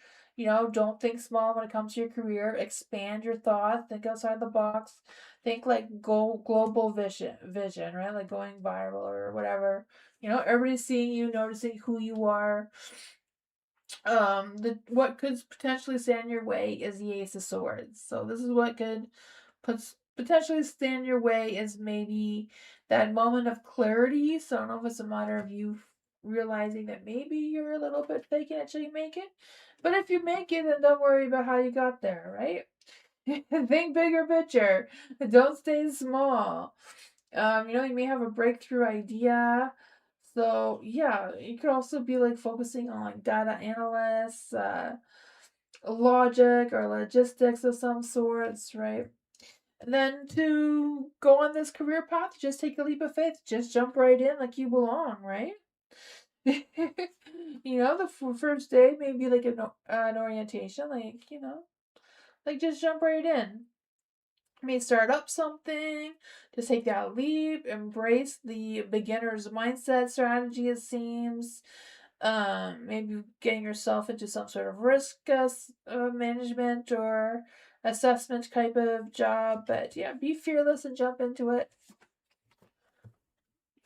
[SPEAKER 2] Don't think small when it comes to your career. Expand your thought. Think outside the box. Think like global vision, right? Like going viral or whatever. Everybody's seeing you, noticing who you are. what could potentially stand in your way is the Ace of Swords. So this is what could potentially stand in your way is maybe that moment of clarity. So I don't know if it's a matter of you realizing that maybe you're a little bit faking it till you make it. But if you make it, then don't worry about how you got there, right? Think bigger picture. Don't stay small. You may have a breakthrough idea. So yeah, you could also be like focusing on like data analysts, logic or logistics of some sorts, right? And then to go on this career path, just take a leap of faith. Just jump right in like you belong, right? The first day maybe like an orientation, like just jump right in. May start up something, just take that leap, embrace the beginner's mindset strategy, it seems. Maybe getting yourself into some sort of risk management or assessment type of job. But yeah, be fearless and jump into it.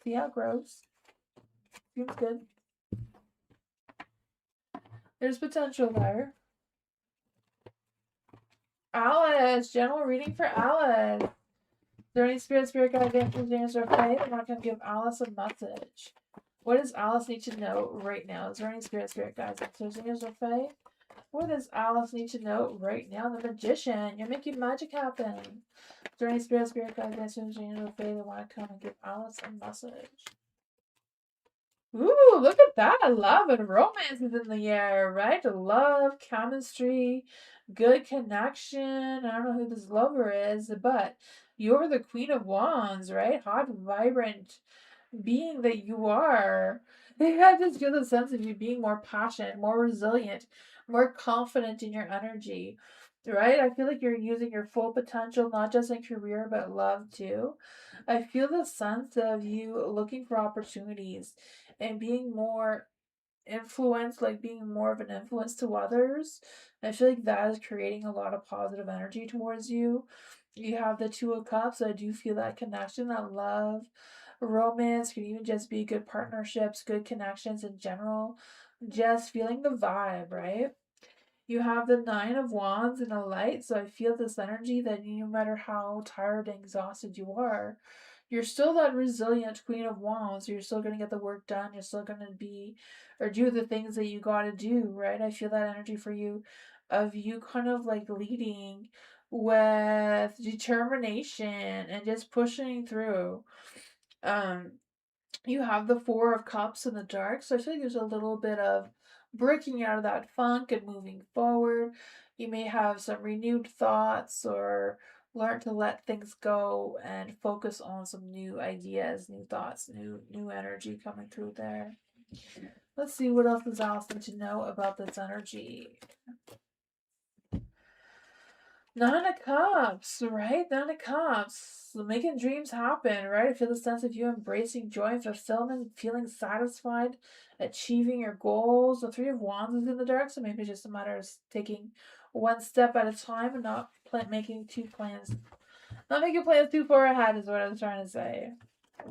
[SPEAKER 2] See how it grows. Seems good. There's potential there. Alice, general reading for Alice. Is there any spirit guide, answers, or faith? I'm not going to give Alice a message. What does Alice need to know right now? Is there any spirit guides, answers, or faith? What does Alice need to know right now? The Magician. You're making magic happen. Is there any spirit guides, answers, or faith that want to come and give Alice a message? Ooh, look at that. Love and romance is in the air, right? Love, chemistry, good connection. I don't know who this lover is, but you're the Queen of Wands, right? Hot, vibrant being that you are. I just feel the sense of you being more passionate, more resilient, more confident in your energy, right? I feel like you're using your full potential, not just in career, but love too. I feel the sense of you looking for opportunities and being more influence, like being more of an influence to others. I feel like that is creating a lot of positive energy towards you. You have the Two of Cups, so I do feel that connection, that love, romance, could even just be good partnerships, good connections in general. Just feeling the vibe, right? You have the Nine of Wands and a light, so I feel this energy that no matter how tired and exhausted you are, you're still that resilient Queen of Wands. You're still going to get the work done. You're still going to be or do the things that you got to do, right? I feel that energy for you of you kind of like leading with determination and just pushing through. Um, you have the Four of Cups in the dark, so I feel like there's a little bit of breaking out of that funk and moving forward. You may have some renewed thoughts or learn to let things go and focus on some new ideas, new thoughts, new energy coming through there. Let's see what else does Alice need to know about this energy. Nine of Cups, right? Nine of Cups. Making dreams happen, right? I feel the sense of you embracing joy and fulfillment, feeling satisfied, achieving your goals. The Three of Wands is in the dark, so maybe it's just a matter of taking one step at a time and not making two plans. Not making plans too far ahead is what I was trying to say.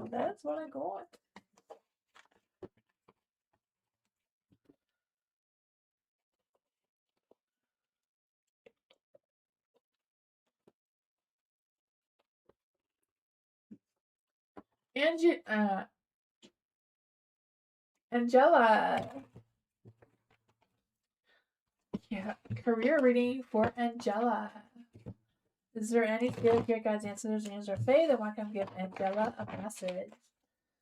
[SPEAKER 2] That's what I got. Angela. Yeah, career reading for Angela. Is there any spirit, guides, ancestors, angels, or fae that want to come give Angela a message?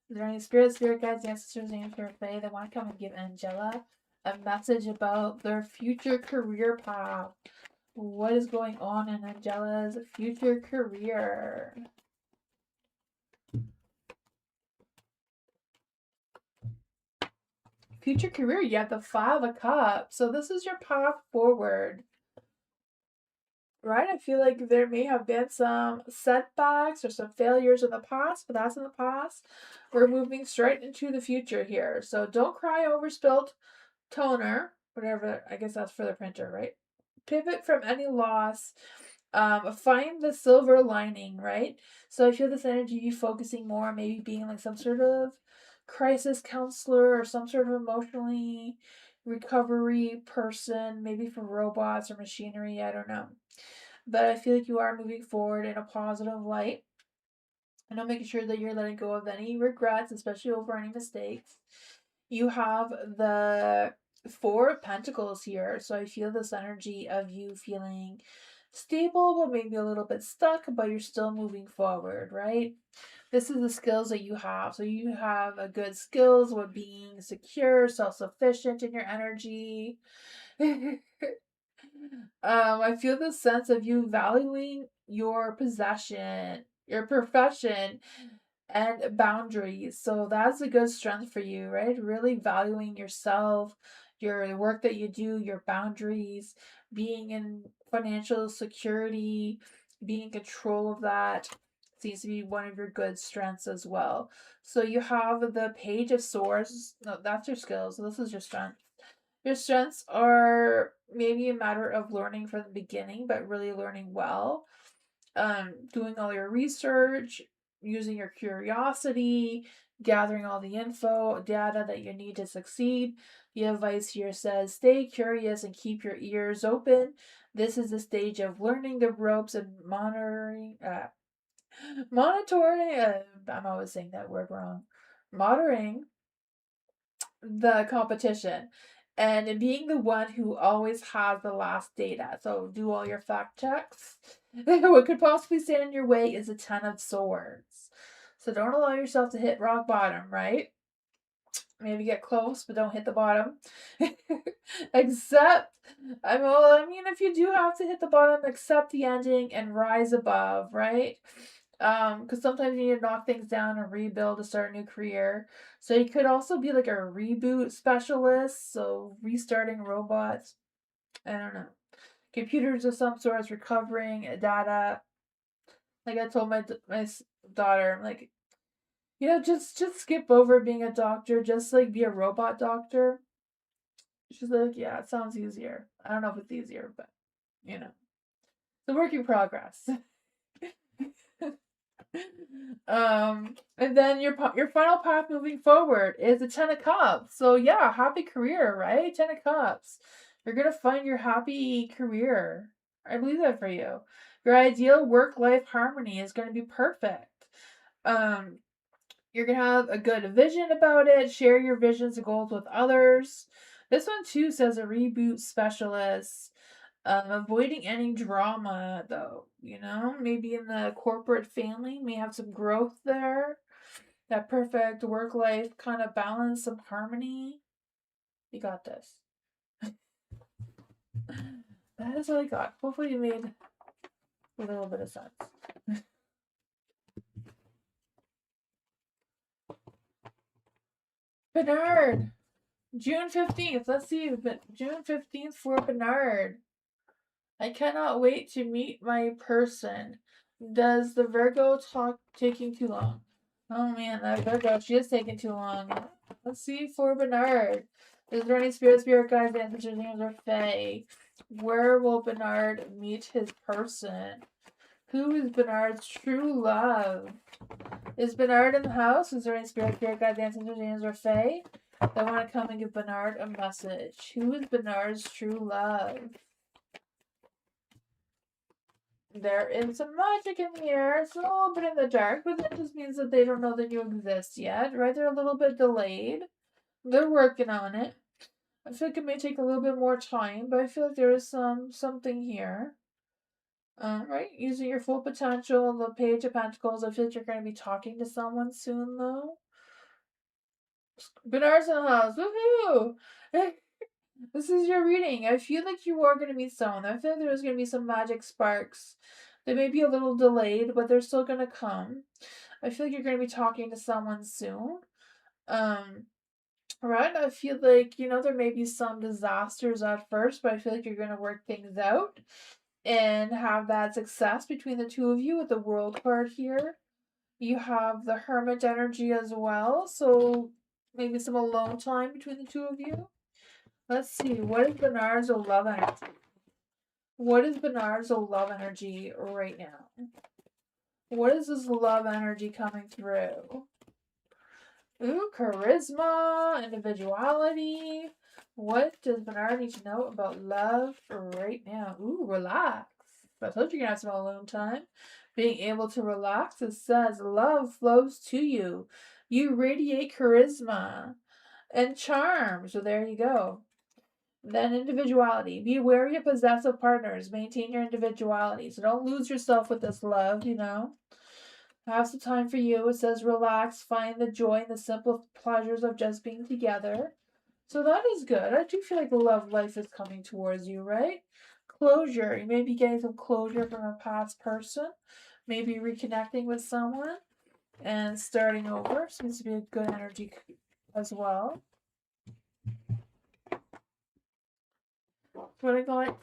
[SPEAKER 2] Is there any spirit guides, ancestors, angels, or fae that want to come and give Angela a message about their future career path? What is going on in Angela's future career? Future career, you have the Five of Cups. So this is your path forward. Right? I feel like there may have been some setbacks or some failures in the past, but that's in the past. We're moving straight into the future here. So don't cry over spilt toner, whatever, I guess that's for the printer, right? Pivot from any loss. Find the silver lining, right? So I feel this energy you focusing more, maybe being like some sort of crisis counselor or some sort of emotionally recovery person, maybe for robots or machinery, I don't know. But I feel like you are moving forward in a positive light. And I'm making sure that you're letting go of any regrets, especially over any mistakes. You have the Four of Pentacles here. So I feel this energy of you feeling stable, but maybe a little bit stuck, but you're still moving forward, right? This is the skills that you have. So you have a good skills with being secure, self-sufficient in your energy. I feel the sense of you valuing your possession, your profession, and boundaries. So that's a good strength for you, right? Really valuing yourself, the work that you do, your boundaries, being in financial security, being in control of that seems to be one of your good strengths as well. So you have the Page of Swords. No, that's your skills. So this is your strength. Your strengths are maybe a matter of learning from the beginning, but really learning well. Doing all your research, using your curiosity, gathering all the info, data that you need to succeed. The advice here says stay curious and keep your ears open. This is the stage of learning the ropes and monitoring. I'm always saying that word wrong. Monitoring the competition and being the one who always has the last data. So do all your fact checks. What could possibly stand in your way is a Ten of Swords. So don't allow yourself to hit rock bottom, right? Maybe get close, but don't hit the bottom. Accept. I mean, if you do have to hit the bottom, accept the ending and rise above, right? Because sometimes you need to knock things down and rebuild to start a new career. So you could also be like a reboot specialist, so restarting robots. I don't know. Computers of some sorts, recovering data. Like I told my daughter, I'm like, just skip over being a doctor, just like be a robot doctor. She's like, yeah, it sounds easier. I don't know if it's easier, but it's a work in progress. And then your final path moving forward is the Ten of Cups. So yeah, happy career, right? Ten of Cups. You're gonna find your happy career. I believe that for you. Your ideal work-life harmony is gonna be perfect. Um, you're gonna have a good vision about it. Share your visions and goals with others. This one too says a reboot specialist. Avoiding any drama, though, maybe in the corporate family, may have some growth there. That perfect work life kind of balance, some harmony. You got this. That is what I got. Hopefully, you made a little bit of sense. Bernard, June 15th. Let's see. June 15th for Bernard. I cannot wait to meet my person. Does the Virgo talk taking too long? Oh man, that Virgo, she is taking too long. Let's see for Bernard. Is there any spirit guides, ancestors, names, or fae? Where will Bernard meet his person? Who is Bernard's true love? Is Bernard in the house? Is there any spirit guides, ancestors, names, or fae? I want to come and give Bernard a message. Who is Bernard's true love? There is some magic in the air. It's a little bit in the dark, but that just means that they don't know that you exist yet, right? They're a little bit delayed. They're working on it. I feel like it may take a little bit more time, but I feel like there is something here. Right? Using your full potential, the Page of Pentacles. I feel like you're going to be talking to someone soon, though. Bernard's in the house. Woohoo! This is your reading. I feel like you are going to meet someone. I feel like there's going to be some magic sparks. They may be a little delayed, but they're still going to come. I feel like you're going to be talking to someone soon. Right? I feel like, there may be some disasters at first, but I feel like you're going to work things out and have that success between the two of you with the World card here. You have the Hermit energy as well, so maybe some alone time between the two of you. Let's see, what is Bernard's love energy? What is Bernard's love energy right now? What is this love energy coming through? Ooh, charisma, individuality. What does Bernard need to know about love right now? Ooh, relax. I told you you're gonna have some alone time. Being able to relax, it says love flows to you. You radiate charisma and charm. So there you go. Then individuality. Be wary of possessive partners. Maintain your individuality. So don't lose yourself with this love, you know. Have some time for you. It says relax, find the joy in the simple pleasures of just being together. So that is good. I do feel like the love life is coming towards you, right? Closure. You may be getting some closure from a past person. Maybe reconnecting with someone and starting over. Seems to be a good energy as well. What I got.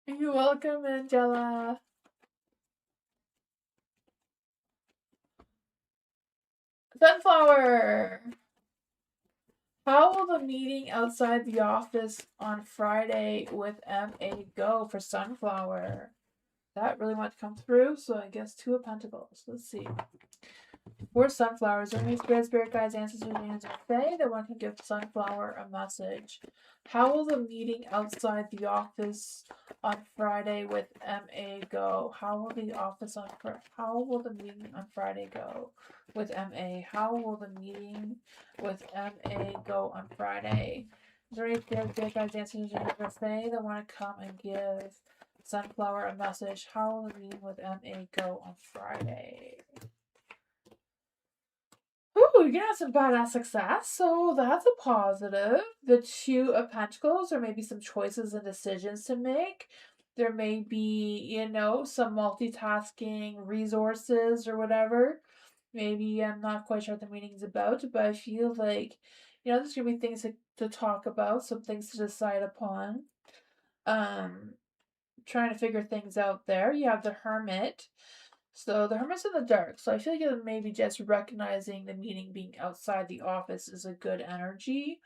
[SPEAKER 2] You're welcome, Angela. Sunflower. How will the meeting outside the office on Friday with MA go for Sunflower? That really want to come through, so I guess 2 of Pentacles. Let's see. For Sunflowers, only spirit guides, ancestors, and Fae, that one can give Sunflower a message. How will the meeting outside the office on Friday with MA go? How will the meeting on Friday go with MA? How will the meeting with MA go on Friday? Is there any spirit guides, ancestors, and Fae that want to come and give Sunflower a message? How will the meeting with MA go on Friday? Ooh, you're gonna have some badass success, so that's a positive. The 2 of Pentacles, or maybe some choices and decisions to make. There may be, you know, some multitasking resources or whatever. Maybe I'm not quite sure what the meeting's about, but I feel like, you know, there's gonna be things to talk about, some things to decide upon. Trying to figure things out there. You have the Hermit. So the Hermit's in the dark. So I feel like maybe just recognizing the meeting being outside the office is a good energy.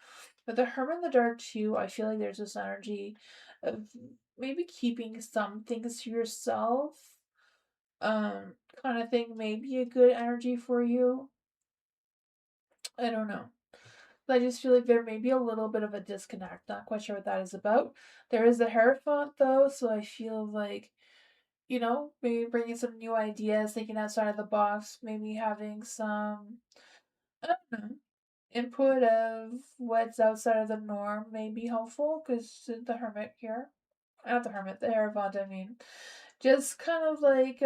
[SPEAKER 2] But the Hermit in the dark too, I feel like there's this energy of maybe keeping some things to yourself. Kind of thing may be a good energy for you. I don't know. But I just feel like there may be a little bit of a disconnect. Not quite sure what that is about. There is the Hierophant though, so I feel like, you know, maybe bringing some new ideas, thinking outside of the box, maybe having some, I don't know, input of what's outside of the norm may be helpful, because the Hermit here, not the Hermit, the Hierophant, I mean, just kind of like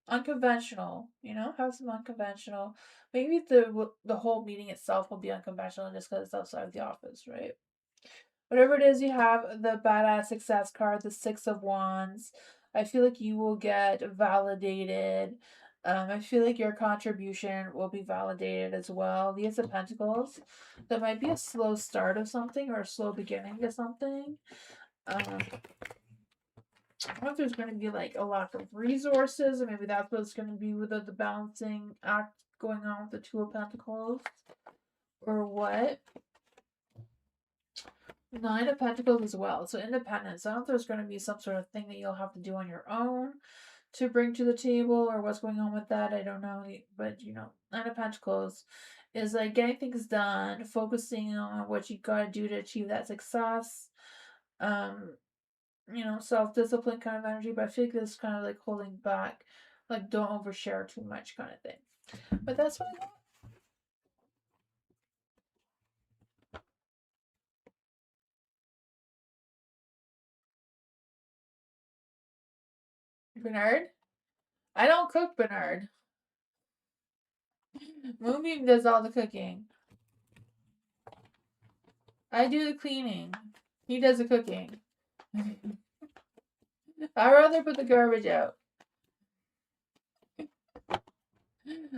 [SPEAKER 2] unconventional, you know, have some unconventional. Maybe the whole meeting itself will be unconventional just because it's outside of the office, right? Whatever it is you have, the badass success card, the 6 of Wands, I feel like you will get validated. I feel like your contribution will be validated as well. The Ace of Pentacles, there might be a slow start of something or a slow beginning to something. I don't know if there's going to be like a lack of resources, or maybe that's what it's going to be with the balancing act going on with the 2 of Pentacles, or what. 9 of Pentacles as well. So independence. I don't know if there's going to be some sort of thing that you'll have to do on your own to bring to the table, or what's going on with that. I don't know. But, you know, 9 of Pentacles is like getting things done, focusing on what you got to do to achieve that success. You know, self-discipline kind of energy. But I feel like this is kind of like holding back. Like, don't overshare too much kind of thing. But that's what I got. Bernard? I don't cook, Bernard. Moonbeam does all the cooking. I do the cleaning. He does the cooking. I'd rather put the garbage out.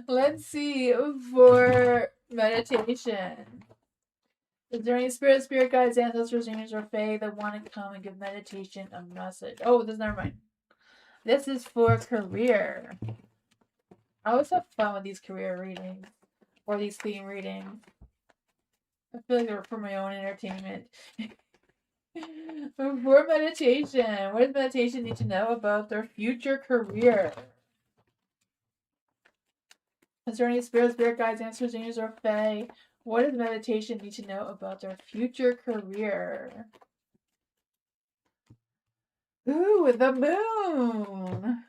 [SPEAKER 2] Let's see for meditation. Is there any spirit guides, ancestors, angels, or fae that want to come and give meditation a message? Oh, never mind. This is for career. I always have fun with these career readings or these theme readings. I feel like they're for my own entertainment. For meditation, what does meditation need to know about their future career? Is there any spirit guides, answers, angels, or fae? What does meditation need to know about their future career? Ooh, the moon.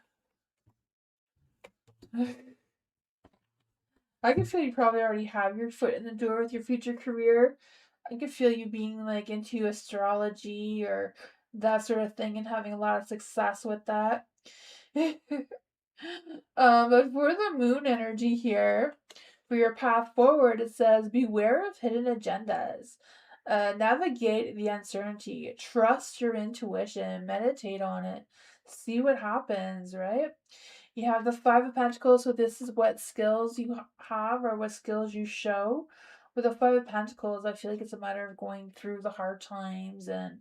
[SPEAKER 2] I can feel you probably already have your foot in the door with your future career. I could feel you being like into astrology or that sort of thing and having a lot of success with that. But for the moon energy here, for your path forward, it says beware of hidden agendas. Navigate the uncertainty. Trust your intuition. Meditate on it. See what happens, right? You have the Five of Pentacles, so this is what skills you have or what skills you show. With the Five of Pentacles, I feel like it's a matter of going through the hard times and,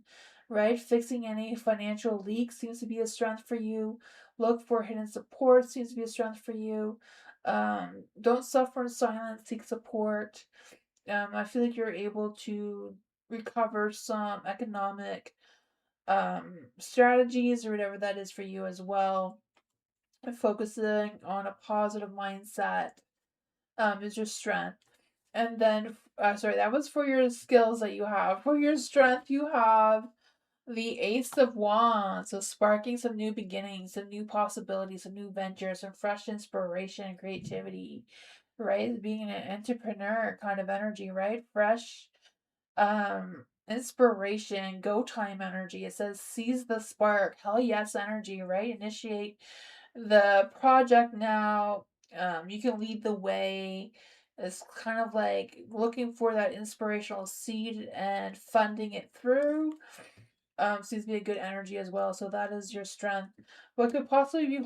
[SPEAKER 2] right, fixing any financial leaks seems to be a strength for you. Look for hidden support seems to be a strength for you. Don't suffer in silence, seek support. I feel like you're able to recover some economic strategies or whatever that is for you as well. And focusing on a positive mindset is your strength. And then, sorry, that was for your skills that you have. For your strength, you have the Ace of Wands, so sparking some new beginnings, some new possibilities, some new ventures, some fresh inspiration and creativity, right? Being an entrepreneur kind of energy, right? Fresh inspiration, go time energy. It says seize the spark, hell yes energy, right? Initiate the project now. You can lead the way. It's kind of like looking for that inspirational seed and funding it through. Seems to be a good energy as well. So that is your strength. What could possibly be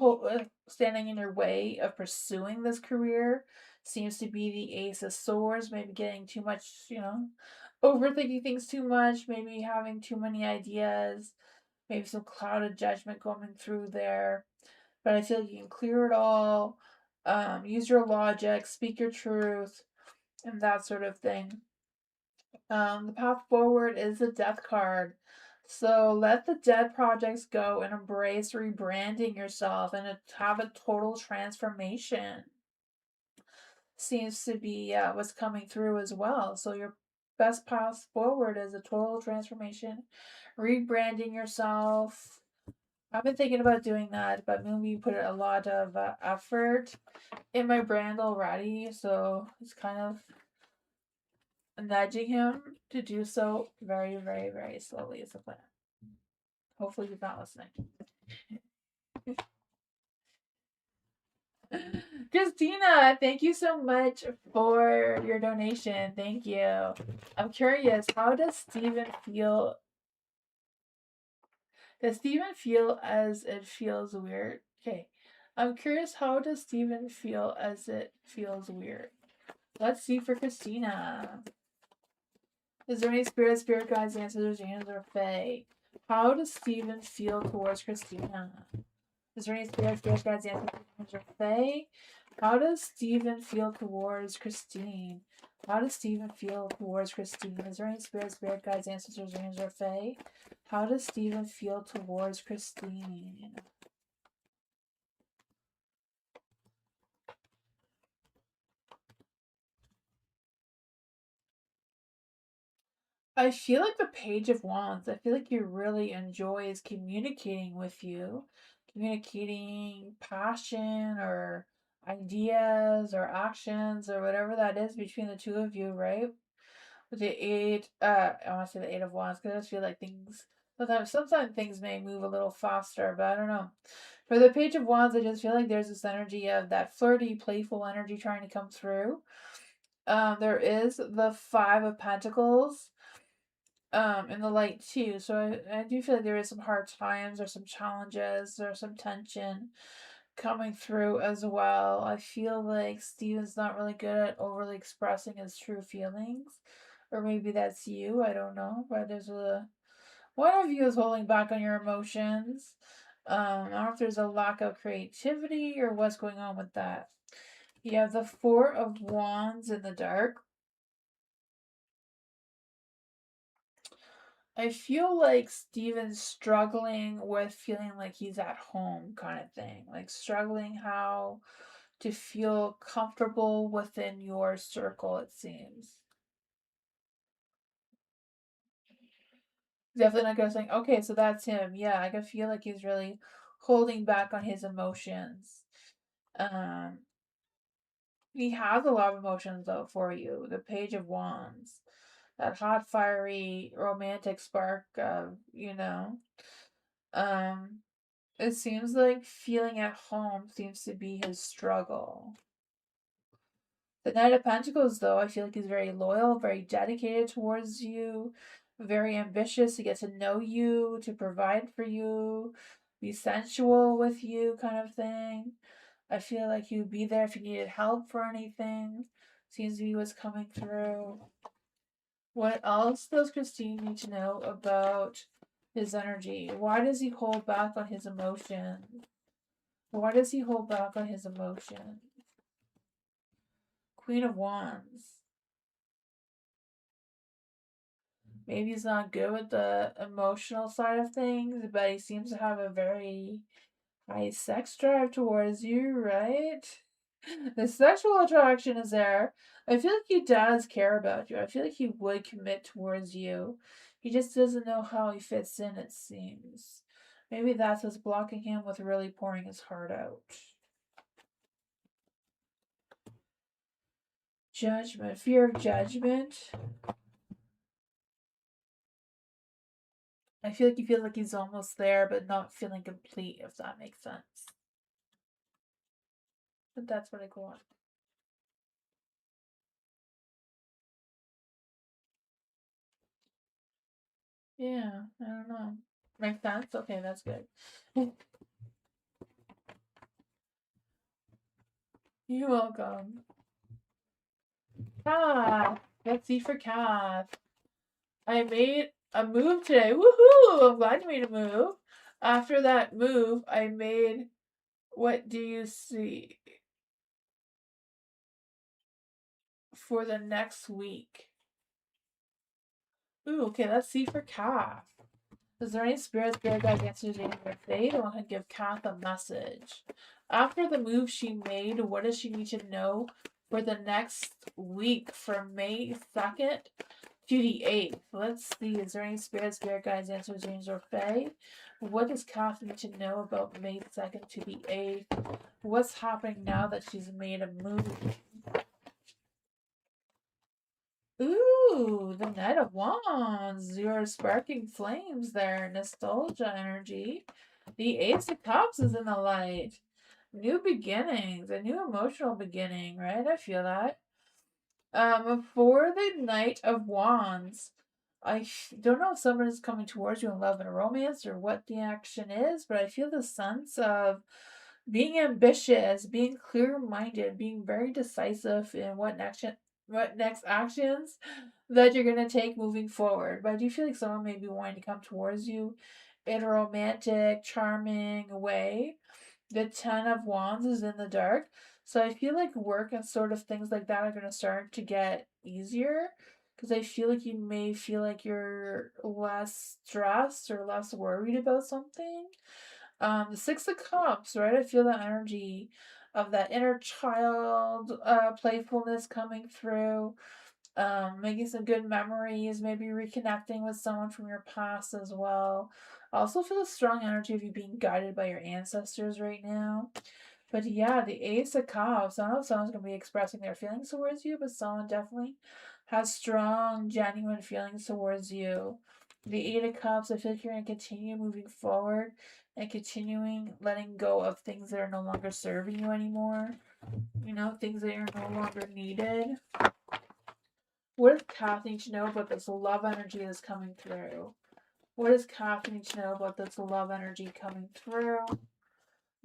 [SPEAKER 2] standing in your way of pursuing this career seems to be the Ace of Swords. Maybe getting too much, overthinking things too much. Maybe having too many ideas. Maybe some clouded judgment coming through there. But I feel like you can clear it all. Use your logic, speak your truth, and that sort of thing. The path forward is the death card. So let the dead projects go and embrace rebranding yourself and have a total transformation. Seems to be what's coming through as well. So your best path forward is a total transformation, rebranding yourself. I've been thinking about doing that, but maybe put a lot of effort in my brand already. So it's kind of nudging him to do so very, very, very slowly is the plan. Hopefully he's not listening. Christina, thank you so much for your donation. Thank you. I'm curious, how does Steven feel? Does Steven feel as it feels weird? Okay. I'm curious, how does Steven feel as it feels weird? Let's see for Christina. Is there any spirit guides, answers, angels, or fae? How does Steven feel towards Christina? Is there any spirit guides, answers, angels, or fae? How does Steven feel towards Christine? How does Steven feel towards Christine? Is there any spirit guides, answers, angels, or fae? How does Steven feel towards Christine? I feel like the Page of Wands, I feel like he really enjoys communicating with you, communicating passion or ideas or actions or whatever that is between the two of you, right? With the I want to say the Eight of Wands because I just feel like sometimes things may move a little faster, but I don't know. For the Page of Wands, I just feel like there's this energy of that flirty, playful energy trying to come through. There is the Five of Pentacles in the light too. So I do feel like there is some hard times or some challenges or some tension coming through as well. I feel like Steven's not really good at overly expressing his true feelings. Or maybe that's you, I don't know. But there's one of you is holding back on your emotions. I don't know if there's a lack of creativity or what's going on with that. You have the Four of Wands in the dark. I feel like Steven's struggling with feeling like he's at home, kind of thing. Like struggling how to feel comfortable within your circle, it seems. Definitely not gonna say, okay, so that's him. Yeah, I can feel like he's really holding back on his emotions. Um, he has a lot of emotions though for you. The Page of Wands, that hot, fiery, romantic spark of, um, it seems like feeling at home seems to be his struggle. The Knight of Pentacles, though, I feel like he's very loyal, very dedicated towards you, very ambitious to get to know you, to provide for you, be sensual with you, kind of thing. I feel like he would be there if you needed help for anything. Seems to be what's coming through. What else does Christine need to know about his energy? Why does he hold back on his emotions? Why does he hold back on his emotions? Queen of Wands. Maybe he's not good with the emotional side of things, but he seems to have a very high sex drive towards you, right? The sexual attraction is there. I feel like he does care about you. I feel like he would commit towards you. He just doesn't know how he fits in, it seems. Maybe that's what's blocking him with really pouring his heart out. Judgment. Fear of judgment. I feel like he feels like he's almost there, but not feeling complete, if that makes sense. But that's what I go on. Yeah, I don't know. Makes sense? Okay, that's good. You're welcome. Kath. Let's see for Kath. I made a move today. Woohoo! I'm glad you made a move. After that move, I made. What do you see for the next week? Ooh, okay, let's see for Kath. Is there any spirit guides, answers in your fate? I want to give Kath a message. After the move she made, what does she need to know for the next week from May 2nd to the 8th? Let's see. Is there any spirit guides, answers, angels, or fae? What does Kath need to know about May 2nd to the 8th? What's happening now that she's made a move? Ooh, the Knight of Wands. You're sparking flames there. Nostalgia energy. The Ace of Cups is in the light. New beginnings. A new emotional beginning, right? I feel that. For the Knight of Wands, I don't know if someone is coming towards you in love and romance or what the action is, but I feel the sense of being ambitious, being clear-minded, being very decisive in what next actions that you're gonna take moving forward. But I do feel like someone may be wanting to come towards you in a romantic, charming way. The Ten of Wands is in the dark. So I feel like work and sort of things like that are going to start to get easier because I feel like you may feel like you're less stressed or less worried about something. The Six of Cups, right? I feel the energy of that inner child playfulness coming through. Making some good memories, maybe reconnecting with someone from your past as well. I also feel a strong energy of you being guided by your ancestors right now. But yeah, the Ace of Cups. I don't know if someone's going to be expressing their feelings towards you, but someone definitely has strong, genuine feelings towards you. The Eight of Cups, I feel like you're going to continue moving forward and continuing letting go of things that are no longer serving you anymore. Things that are no longer needed. What does Kath need to know about this love energy that's coming through? What does Kath need to know about this love energy coming through?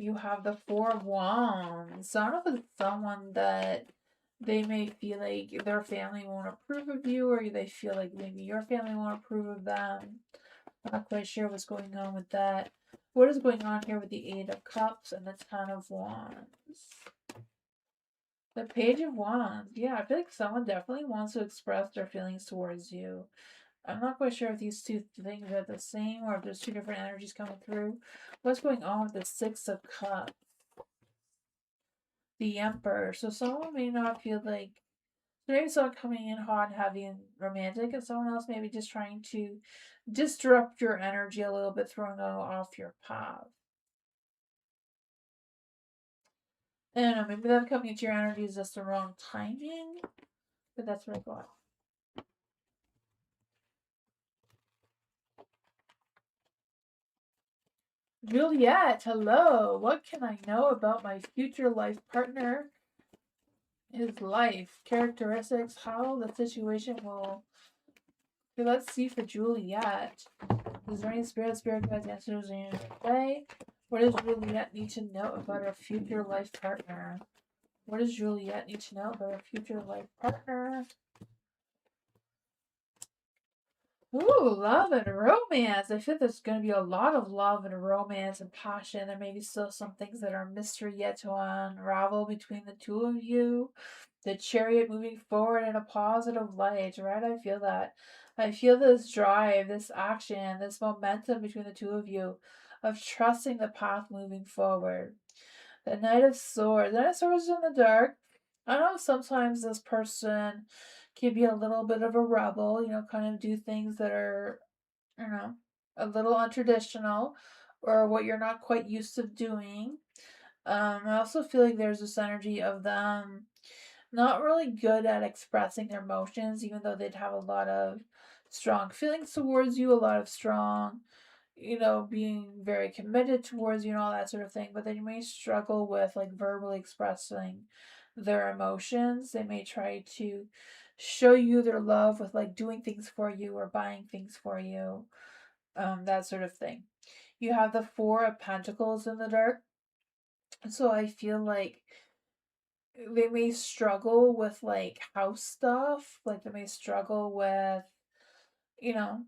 [SPEAKER 2] You have the Four of Wands. So I don't know if it's someone that they may feel like their family won't approve of you, or they feel like maybe your family won't approve of them. I'm not quite sure what's going on with that. What is going on here with the Eight of Cups and the Ten of Wands? The Page of Wands. Yeah, I feel like someone definitely wants to express their feelings towards you. I'm not quite sure if these two things are the same or if there's two different energies coming through. What's going on with the Six of Cups? The Emperor. So someone may not feel like, maybe someone coming in hot and heavy and romantic, and someone else maybe just trying to disrupt your energy a little bit, throwing off your path. I don't know, maybe them coming into your energy is just the wrong timing, but that's what I got. Juliet, hello. What can I know about my future life partner? His life, characteristics, how the situation will. Okay, let's see for Juliet. Is there any spirit guides, answers in your way? What does Juliet need to know about her future life partner? What does Juliet need to know about her future life partner? Ooh, love and romance. I feel there's going to be a lot of love and romance and passion. There may be still some things that are mystery yet to unravel between the two of you. The chariot moving forward in a positive light, right? I feel that. I feel this drive, this action, this momentum between the two of you of trusting the path moving forward. The Knight of Swords. The Knight of Swords is in the dark. I know sometimes this person can be a little bit of a rebel, kind of do things that are, a little untraditional or what you're not quite used to doing. I also feel like there's this energy of them not really good at expressing their emotions, even though they'd have a lot of strong feelings towards you, a lot of strong, being very committed towards you and all that sort of thing, but they may struggle with like verbally expressing their emotions. They may try to show you their love with like doing things for you or buying things for you, that sort of thing. You have the Four of Pentacles in the dark. So I feel like they may struggle with like house stuff. Like they may struggle with, you know,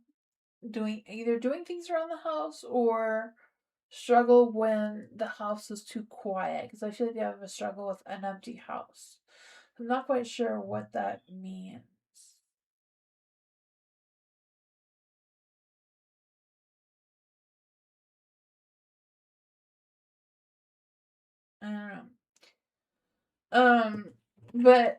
[SPEAKER 2] doing things around the house or struggle when the house is too quiet. Because I feel like they have a struggle with an empty house. I'm not quite sure what that means. I don't know. But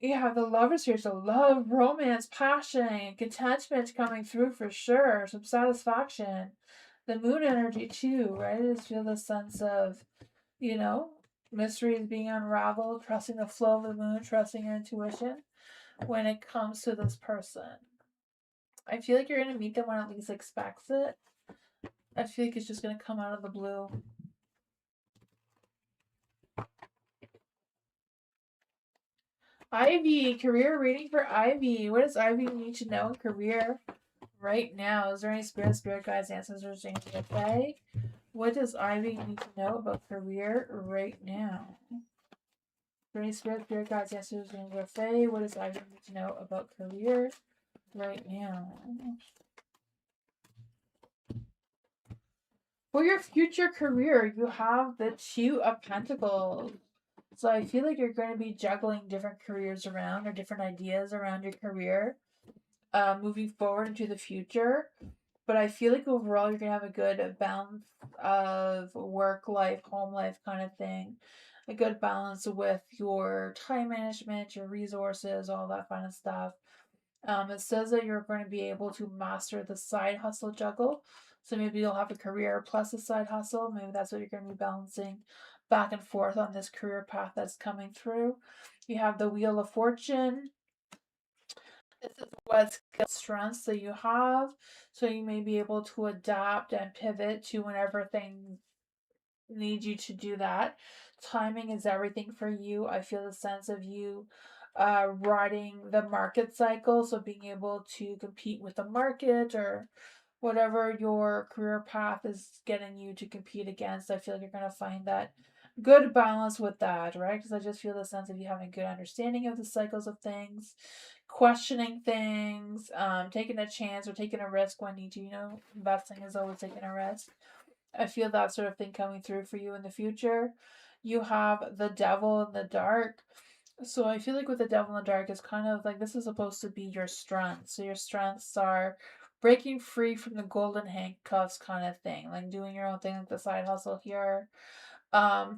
[SPEAKER 2] you have the lovers here, so love, romance, passion, contentment coming through for sure, some satisfaction. The moon energy too, right? I just feel the sense of, you know, mysteries being unraveled, trusting the flow of the moon, trusting your intuition when it comes to this person. I feel like you're gonna meet them when at least expects it. I feel like it's just gonna come out of the blue. Ivy, career reading for Ivy. What does Ivy need to know in career right now? Is there any spirit guides, ancestors, Tamsy Fae? What does Ivy need to know about career right now? Is there any spirit guides, ancestors, Tamsy Fae? What does Ivy need to know about career right now? For your future career, you have the Two of Pentacles. So I feel like you're going to be juggling different careers around or different ideas around your career moving forward into the future. But I feel like overall you're going to have a good balance of work life, home life kind of thing. A good balance with your time management, your resources, all that kind of stuff. It says that you're going to be able to master the side hustle juggle. So maybe you'll have a career plus a side hustle. Maybe that's what you're going to be balancing back and forth on this career path that's coming through. You have the Wheel of Fortune. This is what skill strengths that you have. So you may be able to adapt and pivot to whenever things need you to do that. Timing is everything for you. I feel the sense of you riding the market cycle, so being able to compete with the market or whatever your career path is getting you to compete against. I feel like you're going to find that good balance with that, right? Because I just feel the sense of you having good understanding of the cycles of things, questioning things, taking a chance or taking a risk when you do. Investing is always taking a risk. I feel that sort of thing coming through for you in the future. You have the Devil in the dark. So I feel like with the Devil in the Dark, it's kind of like this is supposed to be your strength. So your strengths are breaking free from the golden handcuffs kind of thing, like doing your own thing, like the side hustle here.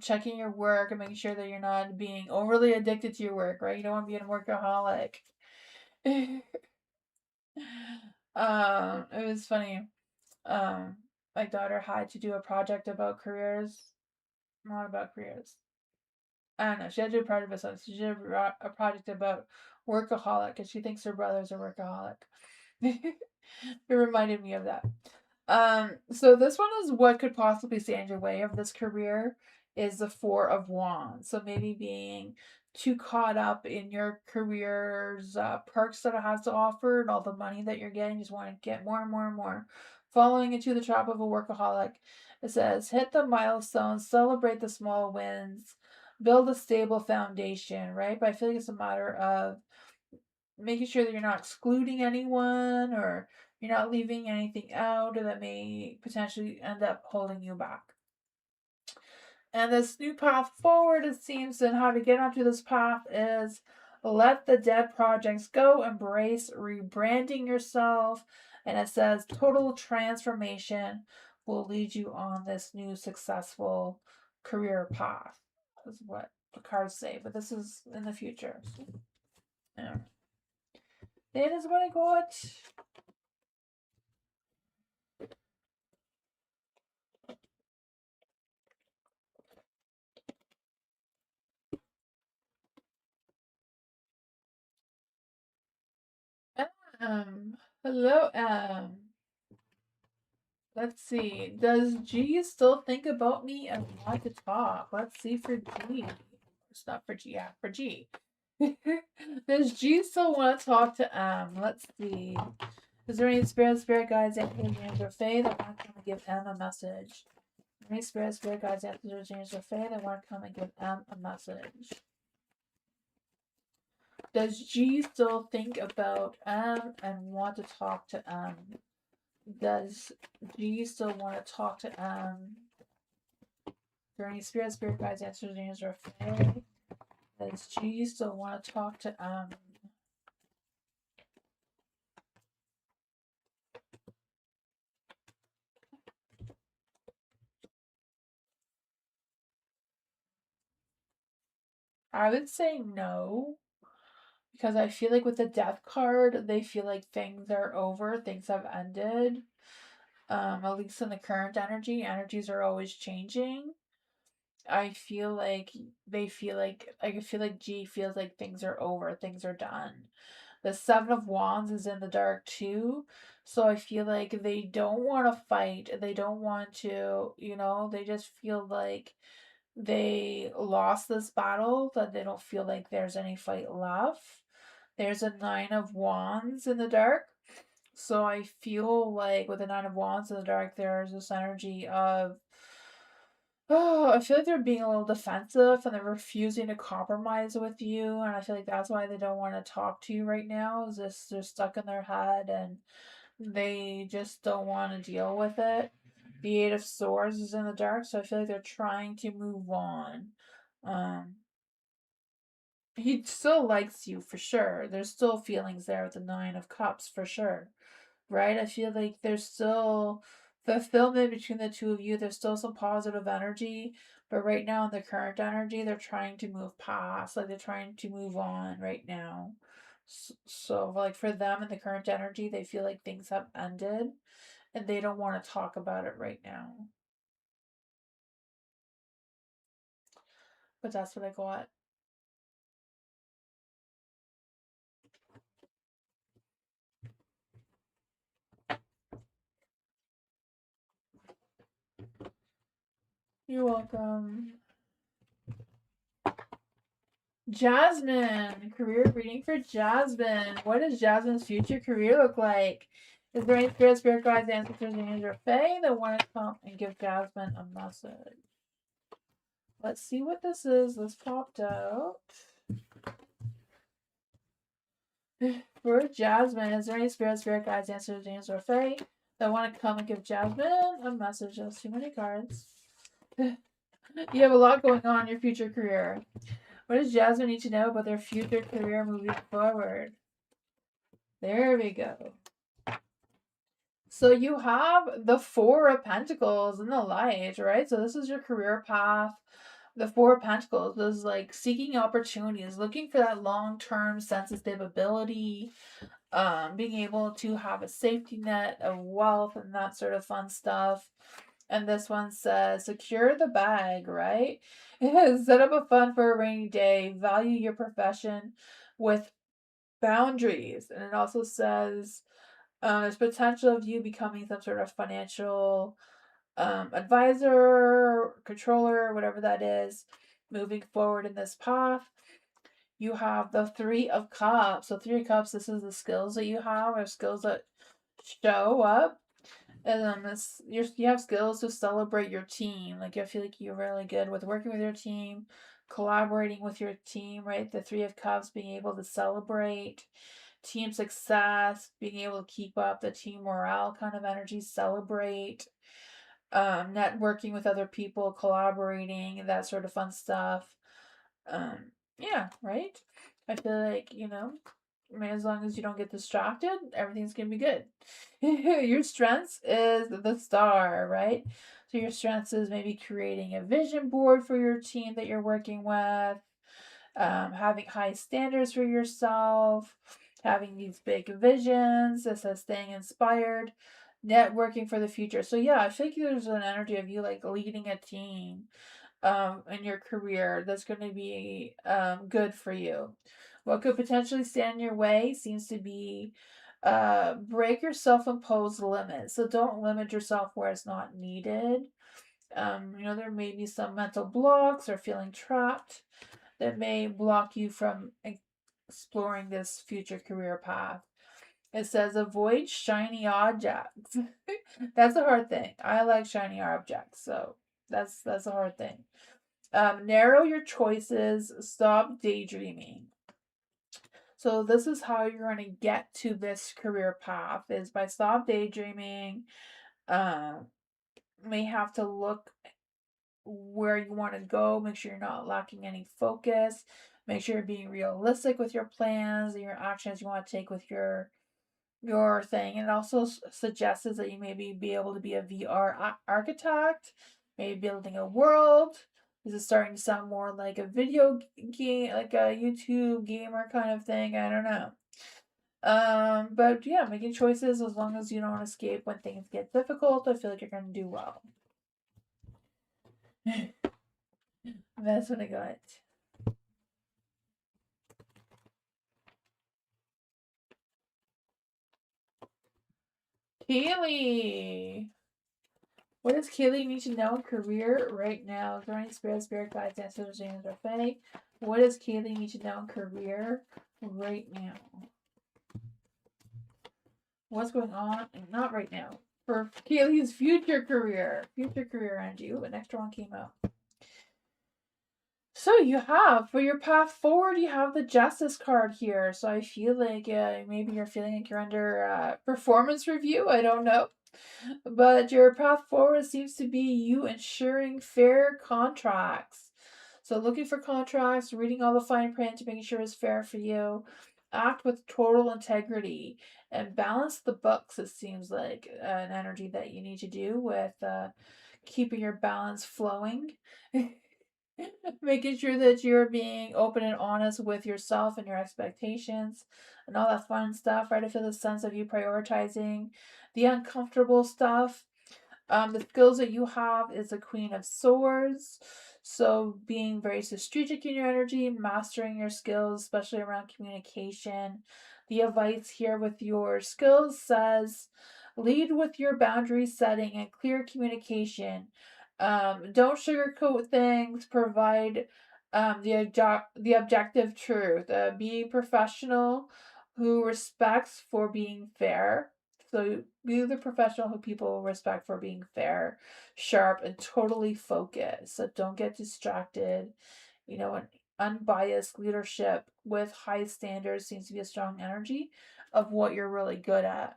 [SPEAKER 2] Checking your work and making sure that you're not being overly addicted to your work, right? You don't want to be a workaholic. It was funny. Um, my daughter had to do a project about careers, not about careers. I don't know. She had to do a project about something. She did a project about workaholic, and she thinks her brother's a workaholic. It reminded me of that. So this one is what could possibly stand your way of this career is the Four of Wands. So maybe being too caught up in your career's perks that it has to offer and all the money that you're getting, just want to get more and more and more. Falling into the trap of a workaholic. It says, hit the milestones, celebrate the small wins, build a stable foundation, right? But I feel like it's a matter of making sure that you're not excluding anyone or you're not leaving anything out that may potentially end up holding you back. And this new path forward, it seems, and how to get onto this path is let the dead projects go, embrace rebranding yourself. And it says total transformation will lead you on this new successful career path, is what the cards say. But this is in the future. Yeah. That is what I got. Hello, let's see. Does G still think about me and want to talk? Let's see for G. It's not for G, yeah, for G. Does G still want to talk to Let's see. Is there any spirit guides, angels, or fae that want to come and give M a message? Any spirit guides, angels, or fae that want to come and give M a message? Does G still think about M and want to talk to M? Does G still want to talk to there any spirit guides, answers, angels, or fae? Does G still want to talk to I would say no. Because I feel like with the death card, they feel like things are over, things have ended. At least in the current energy, energies are always changing. I feel like they feel like I feel like G feels like things are over, things are done. The Seven of Wands is in the dark too. So I feel like they don't want to fight. They don't want to, they just feel like they lost this battle, that they don't feel like there's any fight left. There's a Nine of Wands in the dark. So I feel like with the Nine of Wands in the dark, there's this energy of, oh, I feel like they're being a little defensive and they're refusing to compromise with you. And I feel like that's why they don't want to talk to you right now, is this they're stuck in their head and they just don't want to deal with it. The Eight of Swords is in the dark, so I feel like they're trying to move on. Um, he still likes you for sure. There's still feelings there with the Nine of Cups for sure, right? I feel like there's still fulfillment between the two of you. There's still some positive energy, but right now in the current energy, they're trying to move past, like they're trying to move on right now. So like for them in the current energy, they feel like things have ended and they don't want to talk about it right now. But that's what I got. You're welcome. Jasmine, career reading for Jasmine. What does Jasmine's future career look like? Is there any spirit guides, ancestors, angels, or fae that want to come and give Jasmine a message? Let's see what this is. This popped out. For Jasmine, is there any spirit guides, ancestors, angels, or fae that want to come and give Jasmine a message? That's too many cards. You have a lot going on in your future career. What does Jasmine need to know about their future career moving forward? There we go. So you have the Four of Pentacles in the light, right? So this is your career path. The Four of Pentacles is like seeking opportunities, looking for that long-term sense of stability, being able to have a safety net of wealth and that sort of fun stuff. And this one says, secure the bag, right? Set up a fund for a rainy day, value your profession with boundaries. And it also says, there's potential of you becoming some sort of financial advisor, controller, whatever that is, moving forward in this path. You have the Three of Cups. So Three of Cups, this is the skills that you have, or skills that show up. And then you have skills to celebrate your team. Like I feel like you're really good with working with your team, collaborating with your team, right? The Three of Cups, being able to celebrate team success, being able to keep up the team morale kind of energy, celebrate, networking with other people, collaborating, that sort of fun stuff. Yeah, right? I feel like, as long as you don't get distracted, everything's gonna be good. Your strengths is the star, right? So your strengths is maybe creating a vision board for your team that you're working with, having high standards for yourself, having these big visions. This says staying inspired, networking for the future. So yeah, I think there's an energy of you like leading a team in your career that's going to be good for you. What could potentially stand in your way seems to be break your self-imposed limits. So don't limit yourself where it's not needed. There may be some mental blocks or feeling trapped that may block you from exploring this future career path. It says avoid shiny objects. That's a hard thing. I like shiny objects, so that's a hard thing. Narrow your choices. Stop daydreaming. So this is how you're going to get to this career path is by stop daydreaming. May have to look where you want to go. Make sure you're not lacking any focus. Make sure you're being realistic with your plans and your actions you want to take with your thing. And it also suggests that you maybe be able to be a VR architect, maybe building a world. This is starting to sound more like a video game, like a YouTube gamer kind of thing. I don't know. But yeah, making choices as long as you don't escape when things get difficult, I feel like you're gonna do well. That's what I got. Kaylee! What does Kaylee need to know in career right now? Is there any spirit guides, ancestors, James, or Fae? What does Kaylee need to know in career right now? What's going on? Not right now. For Kaylee's future career. Future career energy. Ooh, an extra one came out. So you have, for your path forward, you have the Justice card here. So I feel like maybe you're feeling like you're under performance review. I don't know. But your path forward seems to be you ensuring fair contracts. So looking for contracts, reading all the fine print to making sure it's fair for you. Act with total integrity and balance the books. It seems like an energy that you need to do with keeping your balance flowing. Making sure that you're being open and honest with yourself and your expectations and all that fun stuff, right? I feel the sense of you prioritizing the uncomfortable stuff. The skills that you have is the Queen of Swords. So being very strategic in your energy, mastering your skills, especially around communication. The advice here with your skills says lead with your boundary setting and clear communication. Don't sugarcoat things. Provide the objective truth. Be professional who respects for being fair. So be the professional who people respect for being fair, sharp, and totally focused. So don't get distracted. An unbiased leadership with high standards seems to be a strong energy of what you're really good at.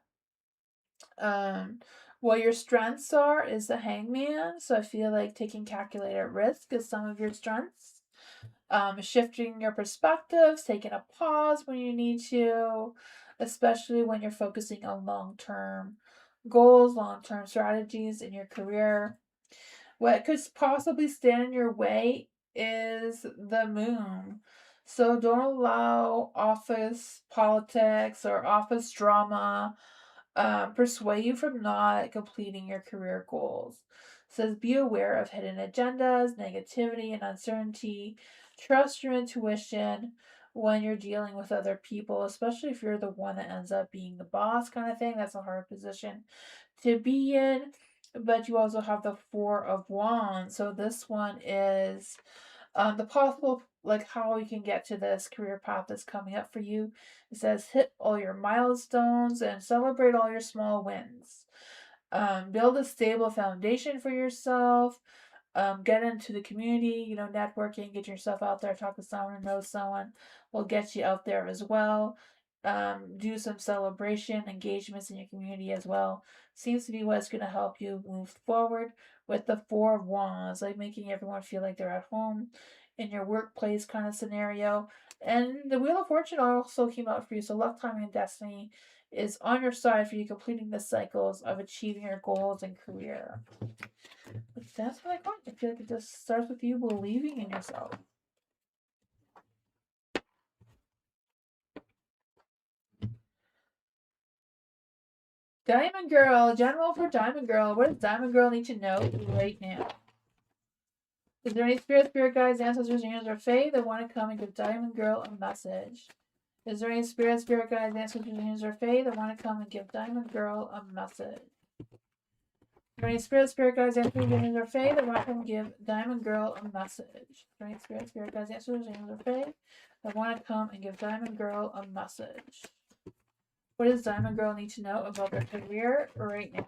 [SPEAKER 2] What your strengths are is the Hangman. So I feel like taking calculated risk is some of your strengths. Shifting your perspectives, taking a pause when you need to, especially when you're focusing on long-term goals, long-term strategies in your career. What could possibly stand in your way is the moon. So don't allow office politics or office drama persuade you from not completing your career goals. It says be aware of hidden agendas, negativity, and uncertainty. Trust your intuition when you're dealing with other people, especially if you're the one that ends up being the boss kind of thing. That's a hard position to be in. But you also have the Four of Wands. So this one is the possible, like, how you can get to this career path that's coming up for you. It says hit all your milestones and celebrate all your small wins. Build a stable foundation for yourself. Get into the community, networking, get yourself out there, talk to someone who knows someone will get you out there as well. Do some celebration engagements in your community as well. Seems to be what's going to help you move forward with the Four of Wands, like making everyone feel like they're at home in your workplace kind of scenario. And the Wheel of Fortune also came out for you, so luck, timing, and destiny is on your side for you completing the cycles of achieving your goals and career. But that's what I got. I feel like it just starts with you believing in yourself. Diamond Girl, general for Diamond Girl. What does Diamond Girl need to know right now? Is there any spirit guides, ancestors, angels, or fae that want to come and give Diamond Girl a message? Is there any spirit guides, ancestors, angels, or fae that want to come and give Diamond Girl a message? Is there any spirit guides, ancestors, angels, or fae that want to come and give Diamond Girl a message? Is there any spirit guides, ancestors, angels, or fae that want to come and give Diamond Girl a message? What does Diamond Girl need to know about their career right now?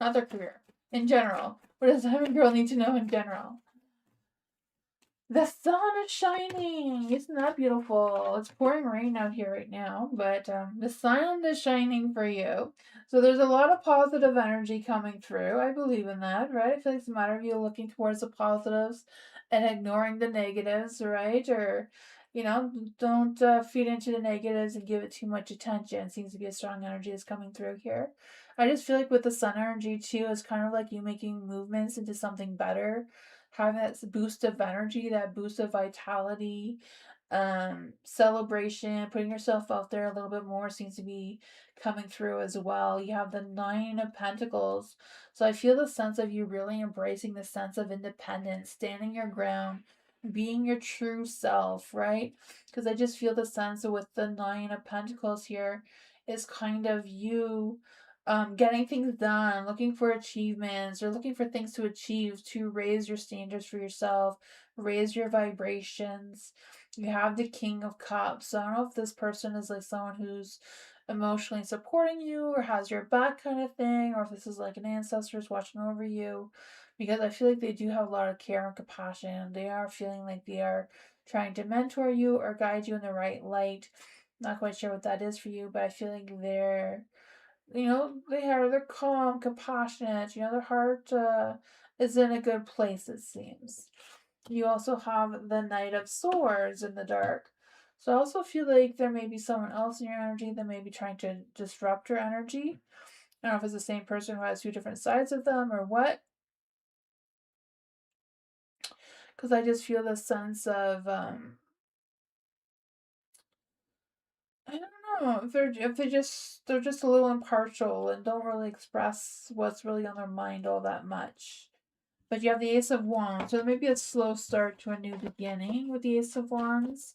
[SPEAKER 2] Not their career. In general. What does Diamond Girl need to know in general? The sun is shining! Isn't that beautiful? It's pouring rain out here right now, but the sun is shining for you. So there's a lot of positive energy coming through. I believe in that, right? I feel like it's a matter of you looking towards the positives and ignoring the negatives, right? Or, don't feed into the negatives and give it too much attention. It seems to be a strong energy that's coming through here. I just feel like with the sun energy too, it's kind of like you making movements into something better, having that boost of energy, that boost of vitality, celebration, putting yourself out there a little bit more seems to be coming through as well. You have the Nine of Pentacles. So I feel the sense of you really embracing the sense of independence, standing your ground, being your true self, right? Because I just feel the sense of with the Nine of Pentacles here is kind of you getting things done, looking for achievements, or looking for things to achieve to raise your standards for yourself, raise your vibrations. You have the King of Cups. So I don't know if this person is like someone who's emotionally supporting you or has your back kind of thing, or if this is like an ancestor's watching over you, because I feel like they do have a lot of care and compassion. They are feeling like they are trying to mentor you or guide you in the right light. Not quite sure what that is for you, but I feel like they're calm, compassionate, their heart is in a good place, it seems. You also have the Knight of Swords in the dark. So I also feel like there may be someone else in your energy that may be trying to disrupt your energy. I don't know if it's the same person who has two different sides of them or what. Because I just feel the sense of I don't know if they're just a little impartial and don't really express what's really on their mind all that much. But you have the Ace of Wands, so there may be a slow start to a new beginning with the Ace of Wands.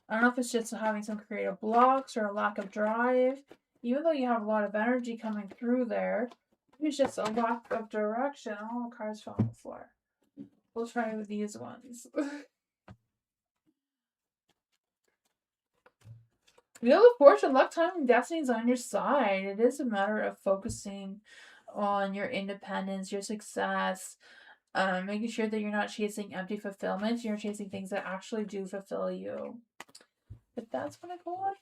[SPEAKER 2] I don't know if it's just having some creative blocks or a lack of drive. Even though you have a lot of energy coming through there, it's just a lack of direction. All the cards fell on the floor. We'll try with these ones. Wheel of Fortune, luck, time, and destiny is on your side. It is a matter of focusing on your independence, your success, making sure that you're not chasing empty fulfillment. You're chasing things that actually do fulfill you. But that's what I got.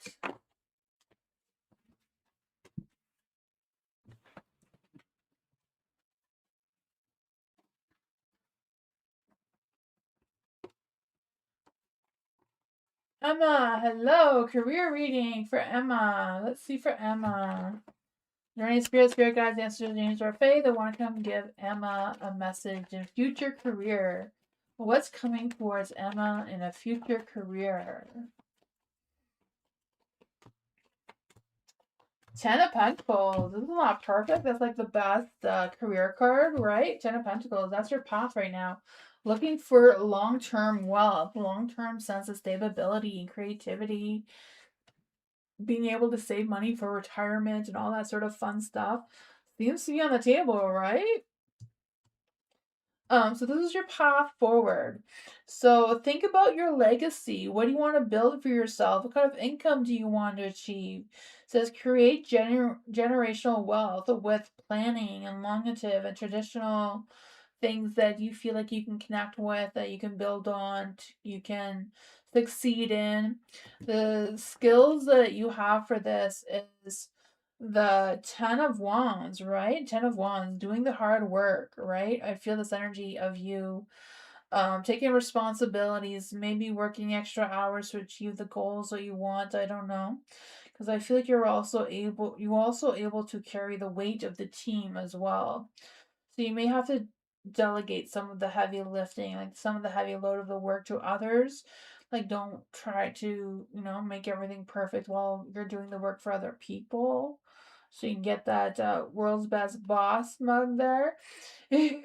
[SPEAKER 2] Emma, hello. Career reading for Emma. Let's see for Emma. Are there any spirit guides, answers, names, or faith that want to come give Emma a message in future career? What's coming towards Emma in a future career? Ten of Pentacles. Isn't that perfect? That's like the best career card, right? Ten of Pentacles. That's your path right now. Looking for long-term wealth, long-term sense of stability and creativity, being able to save money for retirement and all that sort of fun stuff. Seems to be on the table, right? So this is your path forward. So think about your legacy. What do you want to build for yourself? What kind of income do you want to achieve? It says create generational wealth with planning and longevity and traditional things that you feel like you can connect with, that you can build on, you can succeed in. The skills that you have for this is the Ten of Wands, right? Ten of Wands, doing the hard work, right? I feel this energy of you taking responsibilities, maybe working extra hours to achieve the goals that you want. I don't know. Because I feel like you're also able to carry the weight of the team as well. So you may have to delegate some of the heavy lifting, like some of the heavy load of the work to others. Like don't try to, make everything perfect while you're doing the work for other people. So you can get that world's best boss mug there. So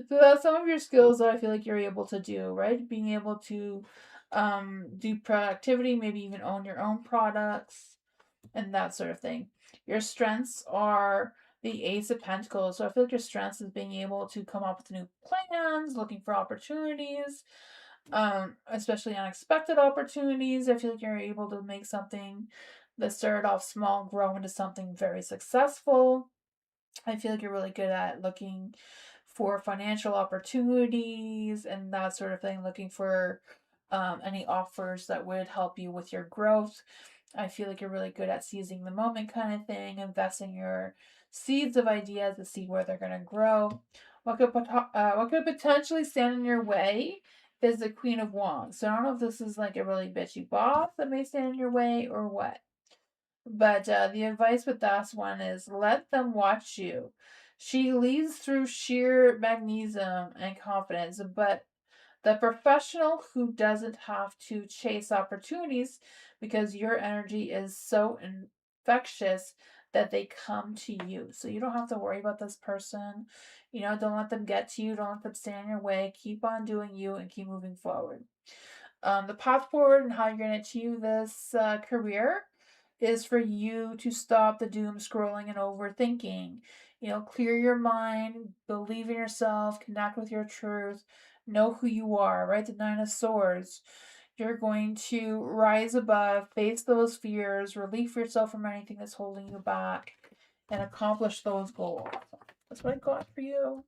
[SPEAKER 2] that's some of your skills that I feel like you're able to do, right? Being able to do productivity, maybe even own your own products and that sort of thing. Your strengths are the Ace of Pentacles. So I feel like your strengths is being able to come up with new plans, looking for opportunities, especially unexpected opportunities. I feel like you're able to make something that started off small grow into something very successful. I feel like you're really good at looking for financial opportunities and that sort of thing, looking for any offers that would help you with your growth. I feel like you're really good at seizing the moment kind of thing, investing your seeds of ideas to see where they're going to grow. What could potentially stand in your way is the Queen of Wands. So I don't know if this is like a really bitchy boss that may stand in your way or what. But the advice with that one is let them watch you. She leads through sheer magnetism and confidence, but the professional who doesn't have to chase opportunities because your energy is so infectious that they come to you. So you don't have to worry about this person. Don't let them get to you. Don't let them stand in your way. Keep on doing you and keep moving forward. The path forward and how you're going to achieve this career is for you to stop the doom scrolling and overthinking. Clear your mind, believe in yourself, connect with your truth, know who you are, right? The Nine of Swords. You're going to rise above, face those fears, relieve yourself from anything that's holding you back, and accomplish those goals. That's what I got for you.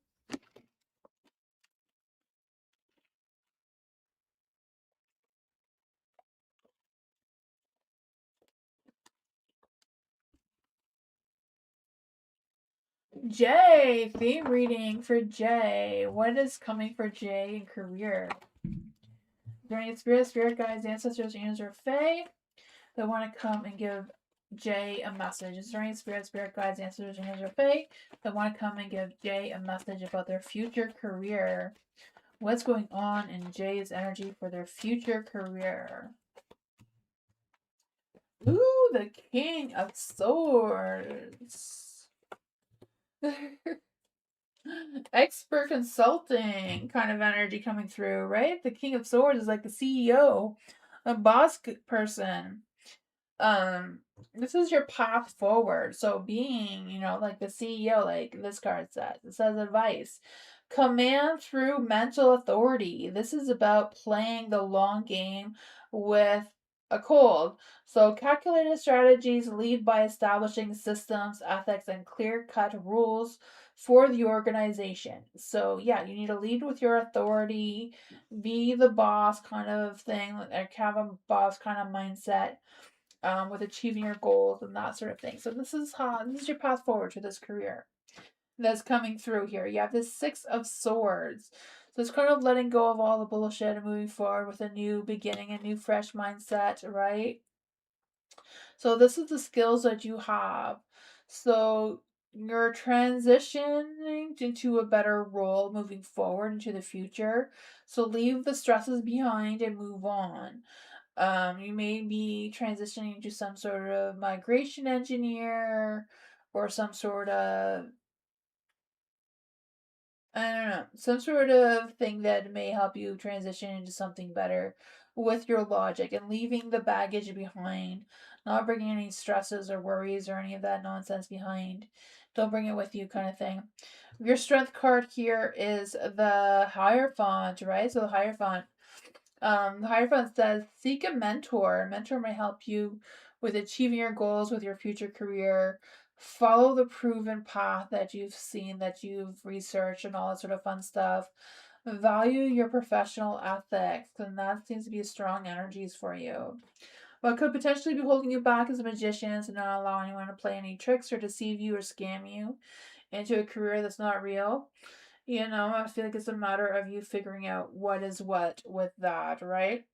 [SPEAKER 2] Jay, theme reading for Jay. What is coming for Jay in career? During spirit guides, ancestors, angels, or fae that want to come and give Jay a message. Is there any spirit guides, ancestors, angels, or fae that want to come and give Jay a message about their future career? What's going on in Jay's energy for their future career? Ooh, the King of Swords. Expert consulting kind of energy coming through, right? The King of Swords is like the CEO, a boss person. Um, this is your path forward. So being, like the CEO, like this card says, it says advice. Command through mental authority. This is about playing the long game with a cold. So calculated strategies lead by establishing systems, ethics, and clear-cut rules for the organization. So yeah, you need to lead with your authority, be the boss kind of thing, like have a boss kind of mindset with achieving your goals and that sort of thing. So this is your path forward to this career that's coming through here. You have this Six of Swords. So it's kind of letting go of all the bullshit and moving forward with a new beginning, a new fresh mindset, right? So this is the skills that you have. So you're transitioning into a better role moving forward into the future. So leave the stresses behind and move on. You may be transitioning to some sort of migration engineer or some sort of, I don't know, some sort of thing that may help you transition into something better with your logic and leaving the baggage behind, not bringing any stresses or worries or any of that nonsense behind. Don't bring it with you, kind of thing. Your strength card here is the Hierophant, right? So the Hierophant. The Hierophant says, seek a mentor. A mentor may help you with achieving your goals with your future career. Follow the proven path that you've seen, that you've researched, and all that sort of fun stuff. Value your professional ethics, and that seems to be strong energies for you. What could potentially be holding you back as a magician is not allow anyone to play any tricks or deceive you or scam you into a career that's not real. You know, I feel like it's a matter of you figuring out what is what with that, right?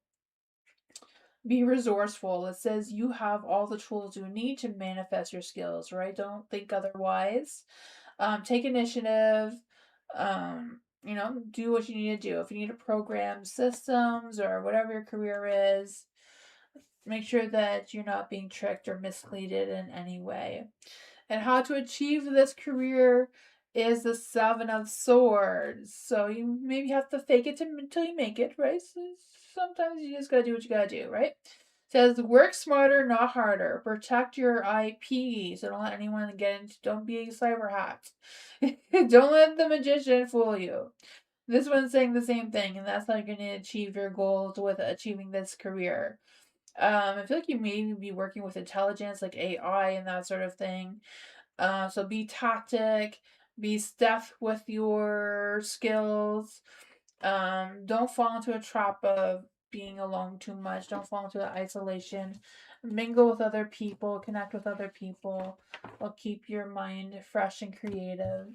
[SPEAKER 2] Be resourceful. It says you have all the tools you need to manifest your skills, right? Don't think otherwise. Take initiative. Do what you need to do. If you need to program systems or whatever your career is, make sure that you're not being tricked or misleaded in any way. And how to achieve this career is the Seven of Swords. So you maybe have to fake it until you make it, right? So sometimes you just gotta do what you gotta do, right? It says work smarter, not harder. Protect your IP. So don't let anyone get into. Don't be a cyber hack. Don't let the magician fool you. This one's saying the same thing, and that's how you're gonna achieve your goals with achieving this career. I feel like you may be working with intelligence, like AI and that sort of thing. So be tactic, be deft with your skills. Don't fall into a trap of being alone too much. Don't fall into isolation. Mingle with other people, connect with other people. Will keep your mind fresh and creative.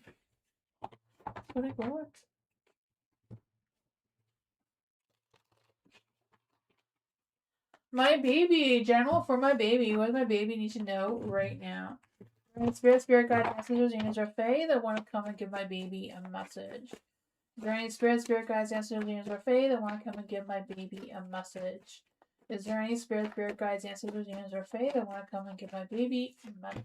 [SPEAKER 2] That's what I got. My baby, general for my baby. What does my baby need to know right now? Spirit guide messages, angels, or fae that want to come and give my baby a message. Is there any spirit guides, ancestors, angels, or fae that want to come and give my baby a message? Is there any spirit guides, ancestors, angels, or fae that want to come and give my baby a message?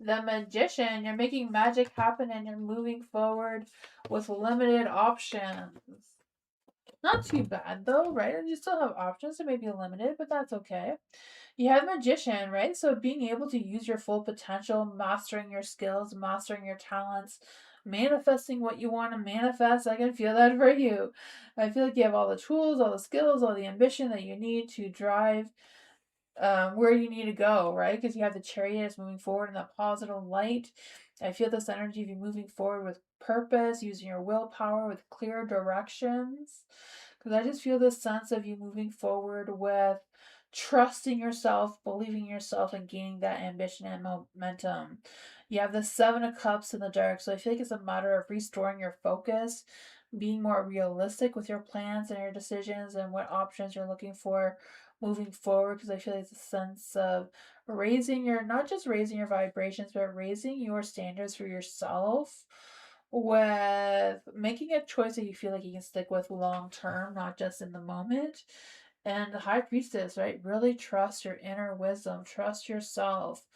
[SPEAKER 2] The Magician, you're making magic happen and you're moving forward with limited options. Not too bad though, right? You still have options that may be limited, but that's okay. You have Magician, right? So being able to use your full potential, mastering your skills, mastering your talents, manifesting what you want to manifest. I can feel that for you. I feel like you have all the tools, all the skills, all the ambition that you need to drive where you need to go, right? Because you have the Chariot moving forward in that positive light. I feel this energy of you moving forward with purpose, using your willpower with clear directions. Because I just feel this sense of you moving forward with trusting yourself, believing in yourself, and gaining that ambition and momentum. You have the Seven of Cups in the dark, so I feel like it's a matter of restoring your focus, being more realistic with your plans and your decisions and what options you're looking for moving forward, because I feel like it's a sense of raising your, not just raising your vibrations, but raising your standards for yourself with making a choice that you feel like you can stick with long term, not just in the moment. And the High Priestess, right? Really trust your inner wisdom, trust yourself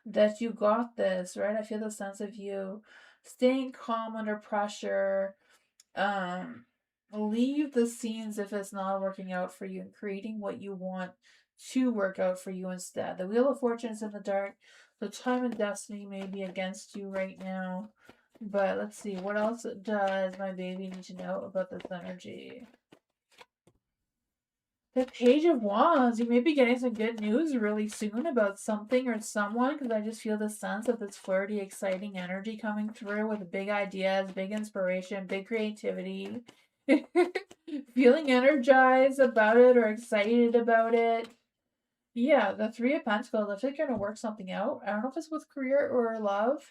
[SPEAKER 2] that you got this, right? I feel the sense of you staying calm under pressure, um leave the scenes if it's not working out for you and creating what you want to work out for you instead. The Wheel of Fortune is in the dark. The time and destiny may be against you right now. But let's see, what else does my baby need to know about this energy? The Page of Wands. You may be getting some good news really soon about something or someone, because I just feel the sense of this flirty, exciting energy coming through with big ideas, big inspiration, big creativity. Feeling energized about it or excited about it. Yeah, the Three of Pentacles. I think you're going to work something out. I don't know if it's with career or love.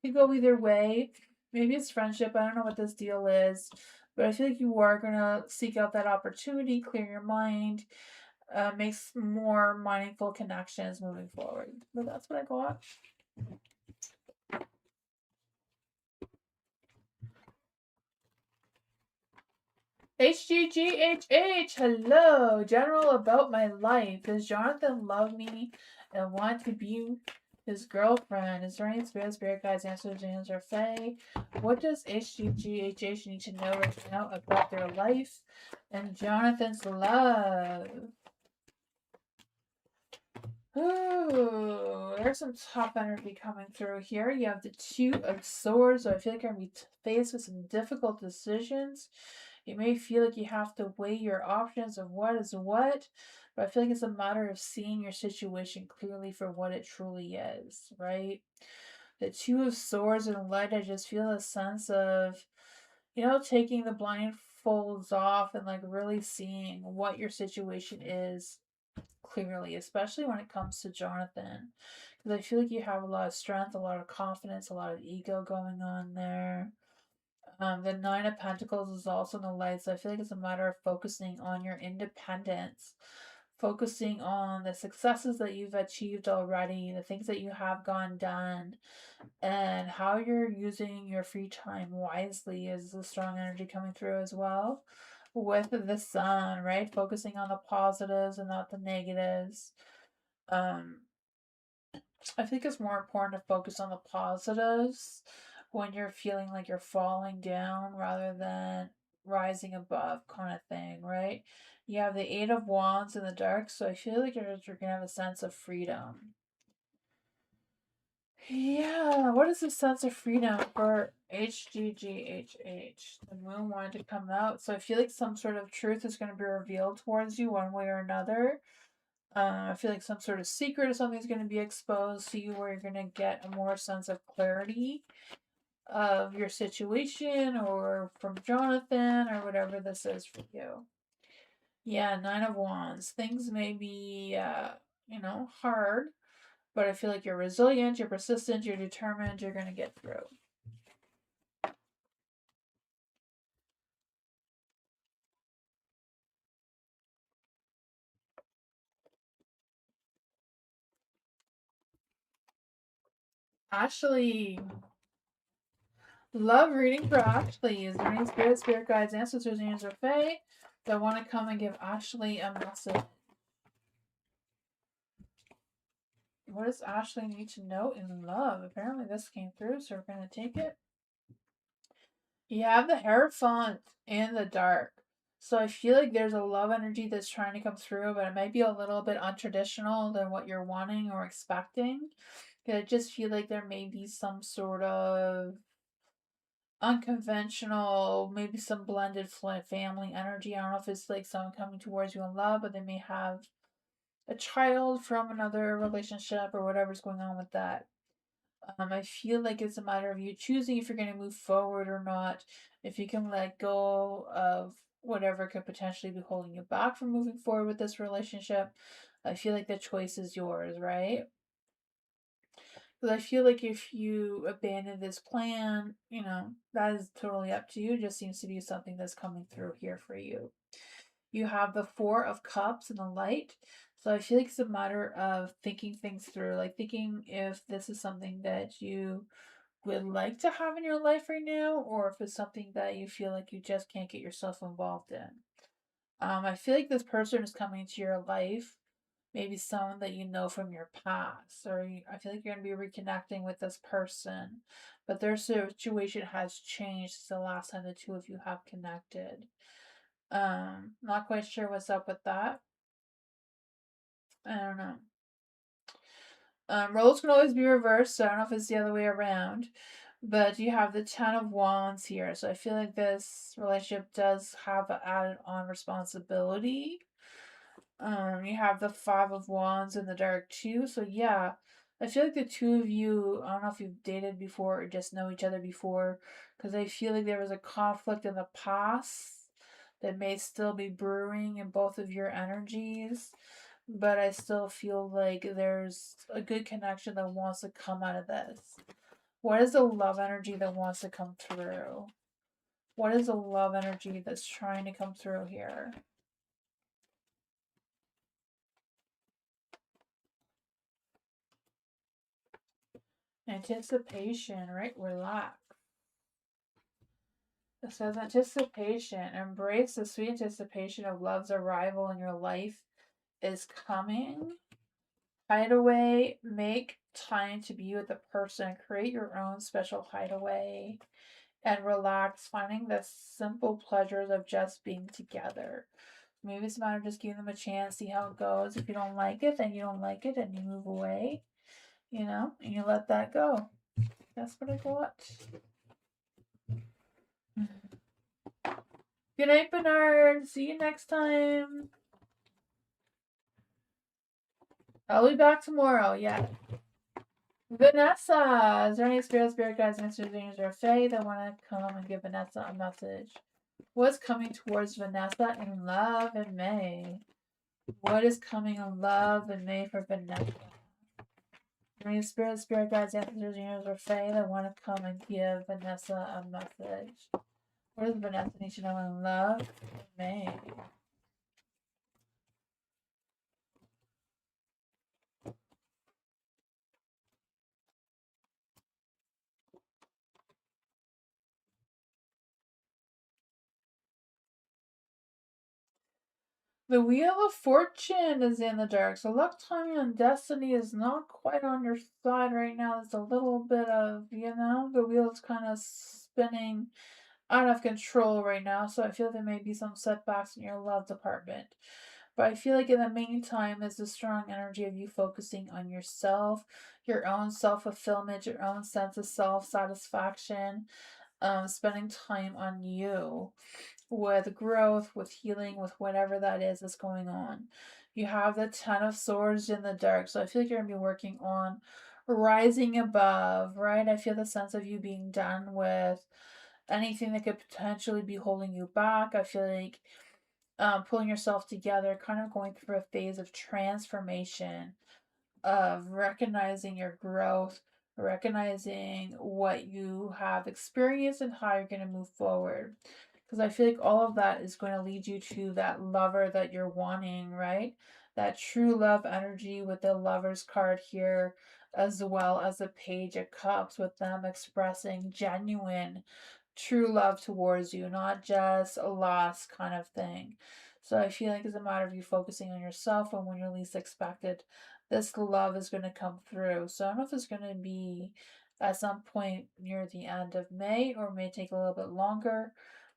[SPEAKER 2] It could go either way. Maybe it's friendship. I don't know what this deal is. But I feel like you are going to seek out that opportunity, clear your mind, make more meaningful connections moving forward. But that's what I got. HGGHH, hello. General about my life. Does Jonathan love me and want to be his girlfriend? Is there any spirit guides, answers, or Fae? What does HGGHH need to know right now about their life and Jonathan's love? Ooh, there's some top energy coming through here. You have the Two of Swords, so I feel like you're going to be faced with some difficult decisions. You may feel like you have to weigh your options of what is what, but I feel like it's a matter of seeing your situation clearly for what it truly is, right? The Two of Swords and Light, I just feel a sense of, taking the blindfolds off and like really seeing what your situation is clearly, especially when it comes to Jonathan. Because I feel like you have a lot of strength, a lot of confidence, a lot of ego going on there. The Nine of Pentacles is also in the light, so I feel like it's a matter of focusing on your independence, focusing on the successes that you've achieved already, the things that you have gone done, and how you're using your free time wisely is the strong energy coming through as well. With the sun, right? Focusing on the positives and not the negatives. Um, I think it's more important to focus on the positives when you're feeling like you're falling down rather than rising above, kind of thing, right? You have the Eight of Wands in the dark, so I feel like you're gonna have a sense of freedom. Yeah, what is the sense of freedom for HGGHH? The moon wanted to come out, so I feel like some sort of truth is going to be revealed towards you one way or another. I feel like some sort of secret or something is going to be exposed to you where you're going to get a more sense of clarity of your situation or from Jonathan or whatever this is for you. Yeah, Nine of Wands. Things may be, hard, but I feel like you're resilient, you're persistent, you're determined, you're going to get through. Ashley. Love reading for Ashley. Is there any spirit guides, ancestors, angels, or fae that want to come and give Ashley a message? What does Ashley need to know in love? Apparently this came through, so we're going to take it. You have the Hierophant in the dark. So I feel like there's a love energy that's trying to come through, but it might be a little bit untraditional than what you're wanting or expecting. I just feel like there may be some sort of unconventional, maybe some blended family energy. I don't know if it's like someone coming towards you in love, but they may have a child from another relationship or whatever's going on with that. I feel like it's a matter of you choosing if you're going to move forward or not, if you can let go of whatever could potentially be holding you back from moving forward with this relationship. I feel like the choice is yours, right? Because I feel like if you abandon this plan, that is totally up to you. It just seems to be something that's coming through here for you. You have the Four of Cups in the light. So I feel like it's a matter of thinking things through, like thinking if this is something that you would like to have in your life right now, or if it's something that you feel like you just can't get yourself involved in. I feel like this person is coming into your life, maybe someone that you know from your past, or I feel like you're going to be reconnecting with this person, but their situation has changed since the last time the two of you have connected. Not quite sure what's up with that. I don't know. Roles can always be reversed, so I don't know if it's the other way around. But you have the Ten of Wands here, so I feel like this relationship does have an added on responsibility. You have the Five of Wands in the dark too, so yeah. I feel like the two of you, I don't know if you've dated before or just know each other before, because I feel like there was a conflict in the past that may still be brewing in both of your energies, but I still feel like there's a good connection that wants to come out of this. What is the love energy that wants to come through? What is the love energy that's trying to come through here? Anticipation, right? Relax. It says anticipation. Embrace the sweet anticipation of love's arrival in your life is coming. Hideaway. Make time to be with the person. Create your own special hideaway. And relax, finding the simple pleasures of just being together. Maybe it's a matter of just giving them a chance, see how it goes. If you don't like it, then you don't like it and you move away, you know, and you let that go. That's what I got. Good night, Bernard. See you next time. I'll be back tomorrow. Yeah. Vanessa, is there any spirit guides, masters, angels, or fae that want to come and give Vanessa a message? What's coming towards Vanessa in love in May? What is coming in love in May for Vanessa? Any spirit guides, ancestors, angels, or fae that want to come and give Vanessa a message? What does Vanessa need to know in love in May? The Wheel of Fortune is in the dark, so luck, timing, and destiny is not quite on your side right now. There's a little bit of, you know, the wheel's kind of spinning out of control right now, so I feel there may be some setbacks in your love department. But I feel like in the meantime, there's a strong energy of you focusing on yourself, your own self fulfillment, your own sense of self satisfaction, spending time on you with growth, with healing, with whatever that is that's going on. You have the Ten of Swords in the dark, so I feel like you're going to be working on rising above, right? I feel the sense of you being done with anything that could potentially be holding you back. I feel like pulling yourself together, kind of going through a phase of transformation, of recognizing your growth, recognizing what you have experienced and how you're going to move forward. Because I feel like all of that is going to lead you to that lover that you're wanting, right? That true love energy with the lover's card here, as well as the Page of Cups, with them expressing genuine, true love towards you, not just a lost kind of thing. So I feel like it's a matter of you focusing on yourself, and when you're least expected, this love is going to come through. So I don't know if it's going to be at some point near the end of May or may take a little bit longer.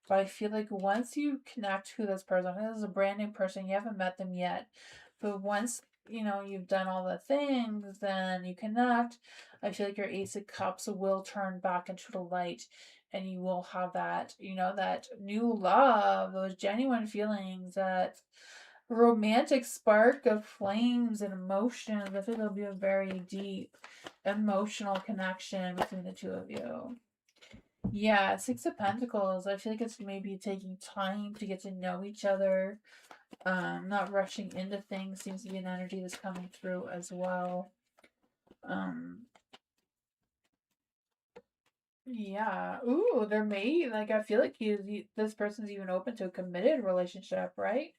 [SPEAKER 2] But I feel like once you connect to this person, this is a brand new person, you haven't met them yet. But once you know you've done all the things, then you connect. I feel like your Ace of Cups will turn back into the light, and you will have that, you know, that new love, those genuine feelings, that romantic spark of flames and emotions. I think there'll be a very deep emotional connection between the two of you. Yeah, Six of Pentacles. I feel like it's maybe taking time to get to know each other. Not rushing into things seems to be an energy that's coming through as well. Yeah. Ooh, there may, like, I feel like this person's even open to a committed relationship, right?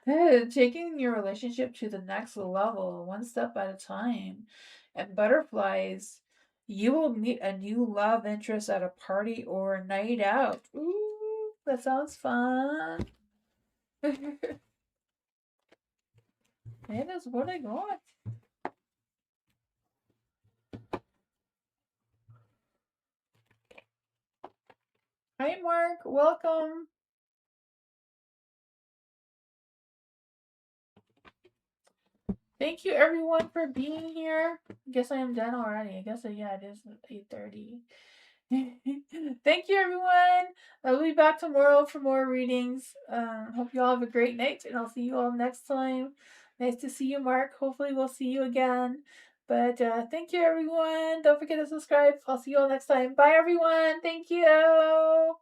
[SPEAKER 2] Taking your relationship to the next level, one step at a time. And butterflies, you will meet a new love interest at a party or a night out. Ooh, that sounds fun. It is what I got. Hi, Mark. Welcome. Thank you, everyone, for being here. I guess I am done already. I guess, yeah, it is 8:30. Thank you, everyone. I'll be back tomorrow for more readings. Hope you all have a great night, and I'll see you all next time. Nice to see you, Mark. Hopefully, we'll see you again. But thank you, everyone. Don't forget to subscribe. I'll see you all next time. Bye, everyone. Thank you.